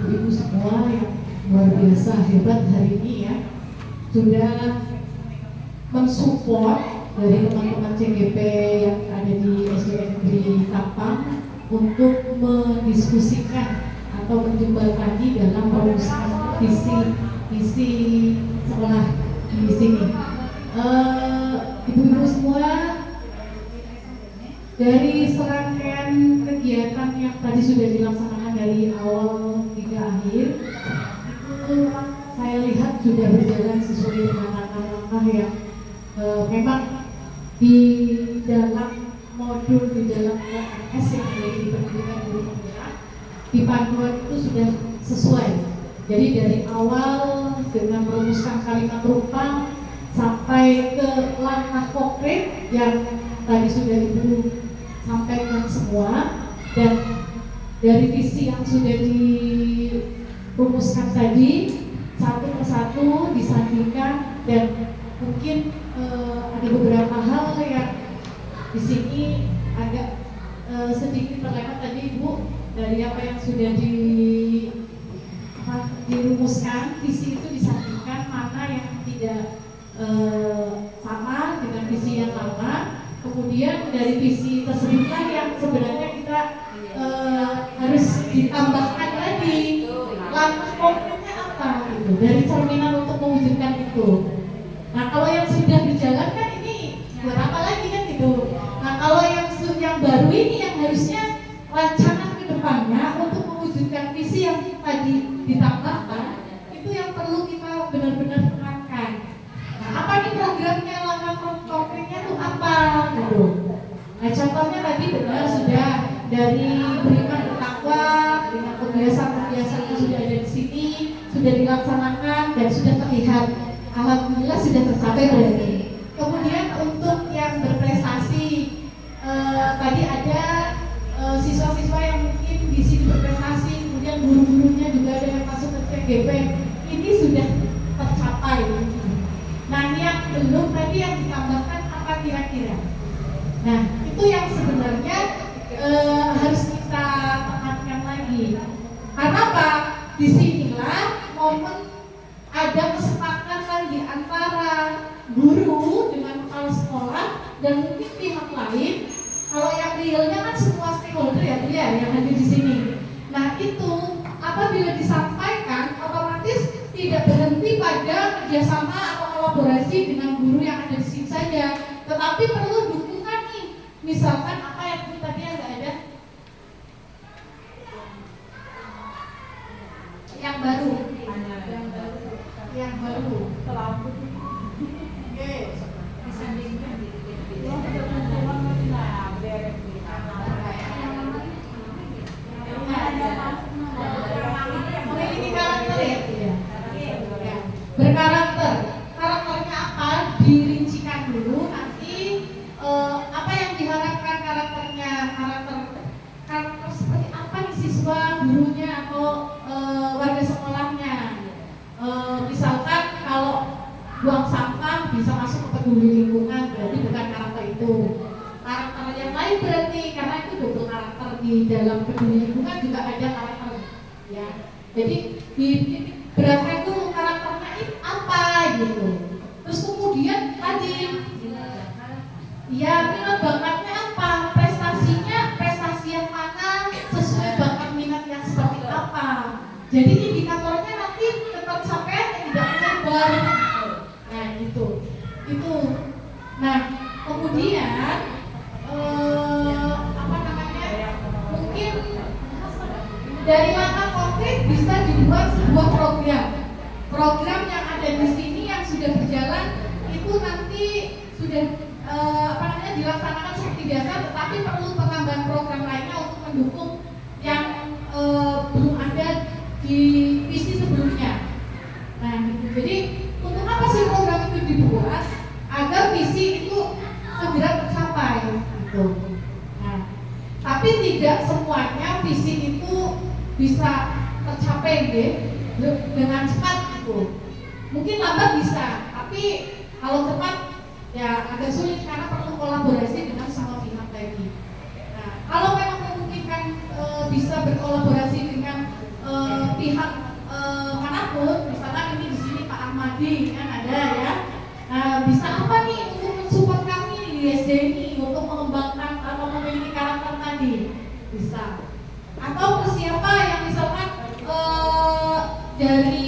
A: ibu semua yang luar biasa hebat hari ini ya, sudah mensupport dari teman-teman CGP yang ada di SDN Negeri Tampang untuk mendiskusikan atau menjembatani dalam perumusan visi sekolah di sini. Ibu-ibu semua, dari serangkaian kegiatan yang tadi sudah dilaksanakan dari awal hingga akhir, itu saya lihat sudah berjalan sesuai dengan langkah-langkah yang memang di dalam modul, di dalam LMS yang ada di pendidikan guru penggerak, di panduan itu sudah sesuai. Jadi dari awal dengan merumuskan kalimat rupa sampai ke langkah konkret yang tadi sudah Ibu sampaikan semua, dan dari visi yang sudah dirumuskan tadi satu persatu disandingkan, dan mungkin ada beberapa hal yang di sini agak sedikit terlewat tadi Ibu, dari apa yang sudah dirumuskan. Visi itu disandingkan mana yang tidak sama dengan visi yang lama. Kemudian dari visi tersebutlah yang sebenarnya kita harus ditambahkan lagi langkah konkretnya apa gitu, dari cerminan untuk mewujudkan itu. Nah kalau yang sudah dijalankan ini buat apa lagi kan gitu. Nah kalau yang baru ini yang harusnya rancangan ke depannya untuk mewujudkan visi yang tadi ditambahkan, itu yang perlu kita benar-benar terangkan. Nah apa nih programnya, langkah konkretnya tuh apa? Nah, gitu. Nah contohnya tadi benar sudah dari beriman bertakwa dengan kebiasaan-kebiasaan yang sudah ada di sini sudah dilaksanakan dan sudah terlihat, alhamdulillah sudah tercapai berarti. Kemudian untuk yang berprestasi tadi ada siswa-siswa yang mungkin di sini berprestasi, kemudian guru-gurunya juga ada yang masuk ke CGP, ini sudah tercapai. Nah yang belum tadi yang ditambahkan apa kira-kira? Nah itu yang sebenarnya harus kita tekankan lagi. Karena apa? Disinilah momen ada kesepakatan di antara guru dengan kepala sekolah dan mungkin pihak lain. Kalau yang realnya kan semua stakeholder ya Bu ya yang hadir di sini. Nah itu apabila disampaikan otomatis tidak berhenti pada kerjasama atau kolaborasi dengan guru yang ada di sini saja, tetapi perlu dukungan nih. Misalkan apa yang Bu tadi yang nggak ada? Yang baru. Yang baru. Oke. Memiliki karakter ya? Berkarakter. Karakternya apa? Dirincikan dulu nanti apa yang diharapkan karakternya, karakter seperti apa nih siswa, gurunya atau warga sekolahnya. Misalkan kalau buang sampah bisa masuk ke peduli lingkungan, berarti bukan karakter itu. Karakter yang lain berarti karena itu double karakter, di dalam peduli lingkungan juga ada karakter ya. Jadi beratkan dulu karakternya itu apa gitu. Terus kemudian tadi ya minat bakatnya apa, prestasi yang mana sesuai bakat minat yang seperti apa. Jadi indikatornya nanti tercapai tidak melebar. Nah itu. Nah kemudian mungkin dari langkah konkret bisa dibuat sebuah program yang ada di sini yang sudah berjalan itu nanti sudah dilaksanakan seperti biasa, tetapi perlu penambahan program lainnya untuk mendukung yang belum ada di visi sebelumnya. Nah gitu. Jadi untuk apa sih program itu dibuat? Agar visi itu segera tercapai gitu. Nah, tapi tidak semuanya visi itu bisa tercapai dengan cepat gitu. Mungkin lambat bisa, tapi kalau cepat ya agak sulit karena perlu kolaborasi dengan semua pihak tadi. Nah, kalau memang memungkinkan bisa berkolaborasi dengan pihak manapun, misalkan ini di sini Pak Ahmadi kan ada ya. Nah, bisa apa nih untuk mensupport kami di SD ini untuk mengembangkan atau memiliki karakter tadi? Bisa. Atau ke siapa yang misalkan dari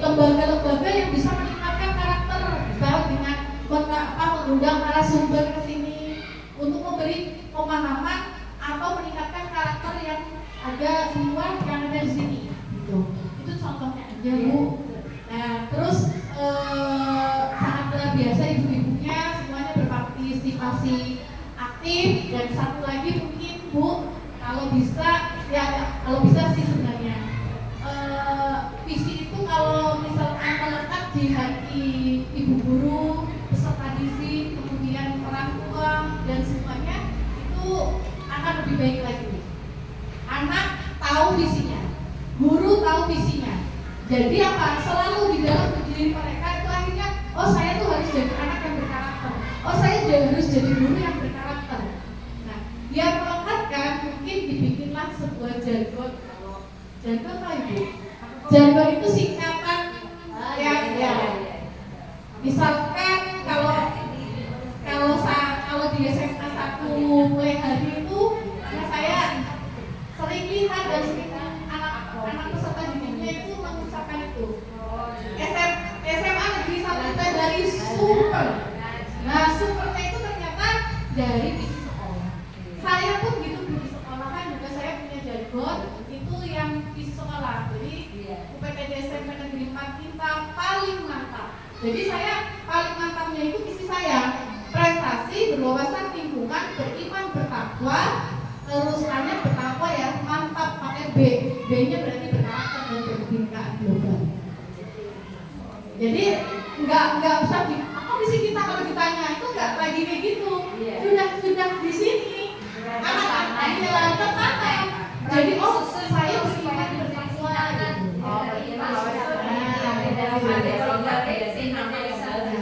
A: lembaga-lembaga yang bisa meningkatkan karakter, misalnya dengan mengundang narasumber ke sini untuk memberi pemahaman atau meningkatkan karakter yang ada semua yang ada di sini. Gitu. Itu contohnya aja Bu. Nah, terus sangat luar biasa ibu-ibunya semuanya berpartisipasi aktif, dan satu lagi mungkin Bu kalau bisa sih sebenarnya visi itu kalau misalkan melekat di hati ibu guru, peserta didik, kemudian orang tua dan semuanya itu akan lebih baik lagi. Anak tahu visinya, guru tahu visinya. Jadi apa? Selalu di dalam diri mereka itu akhirnya, oh saya tuh harus jadi anak yang berkarakter. Oh saya harus jadi guru yang berkarakter. Nah, biar melekatkan mungkin dibikinlah sebuah jargon. Jargon apa Ibu? Jargon itu singkatan ya. Misalkan kalau di SMA 1 mulai hari itu ya saya sering lihat dan sering anak peserta didiknya itu mengucapkan itu. SMA Negeri 1 dari super. Nah, supernya itu ternyata dari visi sekolah. Saya pun gitu di sekolah kan juga saya punya jargon itu yang visi sekolah. Jadi UPTD SMP Negeri 4 kita paling mantap. Jadi saya paling mantapnya itu visi saya, prestasi berwawasan kesannya betapa ya mantap pakai B. B-nya berarti berkarakter dan berkebinekaan global. Jadi nggak usah apa misi kita kalau ditanya itu nggak lagi kayak gitu. Sudah di sini. Anak-anak ya tertanam. Jadi saya beriman bertakwa.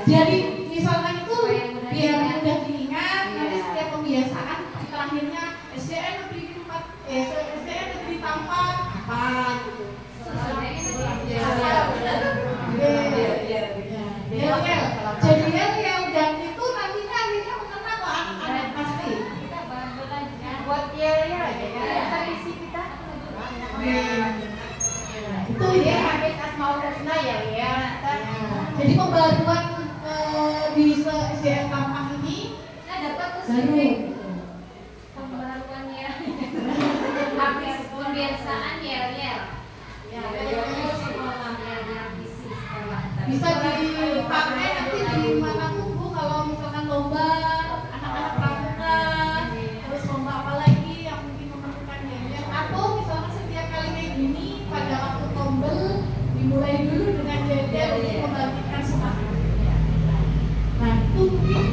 A: Jadi misalkan itu biar mudah diingat, nanti setiap pembiasaan terakhirnya SDN negeri Tampak apa gitu. Jadi yel dan itu nantinya akhirnya mengena kok anak-anak pasti.
D: Buat yel ya tradisi kita.
A: Itu ya
D: habis Asmaul Husna ya.
A: Jadi pembaruan di SDN Tampang ini
G: dapat
A: baru
G: pembaruannya habis pembiasaan yel
A: bisa dipakai nanti di manapun Bu, kalau misalkan lomba anak-anak pramuka, terus lomba apa lagi yang mungkin memerlukan yel, atau misalkan setiap kali kayak gini pada waktu tombel dimulai dulu dengan yel untuk membangkitkan semangat. Nah itu mungkin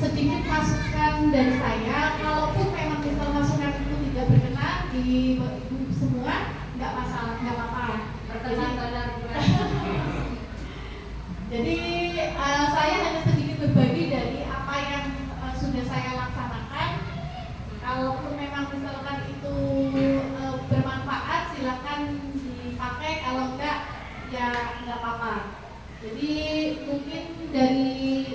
A: sedikit masukan dari saya. Kalaupun memang misal masukan itu tidak berkenan di ibu semua, nggak masalah, nggak apa-apa. Jadi saya hanya sedikit berbagi dari apa yang sudah saya laksanakan. Kalaupun memang misalkan itu bermanfaat, silakan dipakai. Kalau enggak, ya nggak apa-apa. Jadi mungkin dari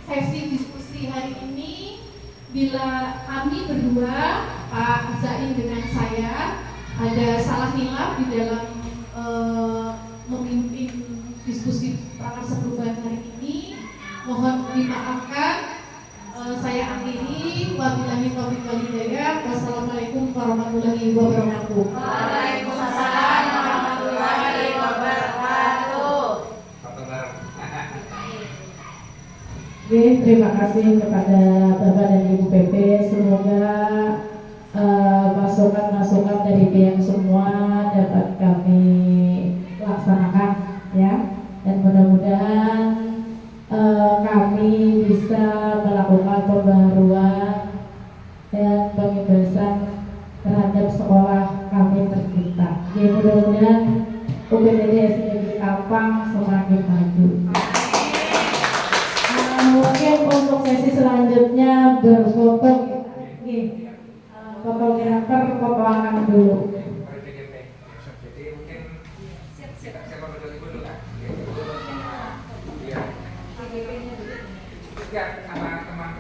A: sesi diskusi hari ini, bila kami berdua, Pak Zain dengan saya, ada salah hilaf di dalam memimpin diskusi prakarsa perubahan hari ini, mohon dimaafkan. Saya akhiri, wabillahi taufiq wal hidayah. Wassalamualaikum warahmatullahi wabarakatuh.
D: Waalaikumsalam warahmatullahi wabarakatuh.
C: Oke, terima kasih kepada Bapak dan Ibu PP. Semoga masukan-masukan dari pihak semua dapat kami laksanakan ya, dan mudah-mudahan kami bisa melakukan pembaruan dan pembebasan terhadap sekolah kami tercinta. Ya, mudah-mudahan UPTD SD Tampang semakin maju. Mungkin untuk sesi selanjutnya berfoto, fotografer petualangan dulu.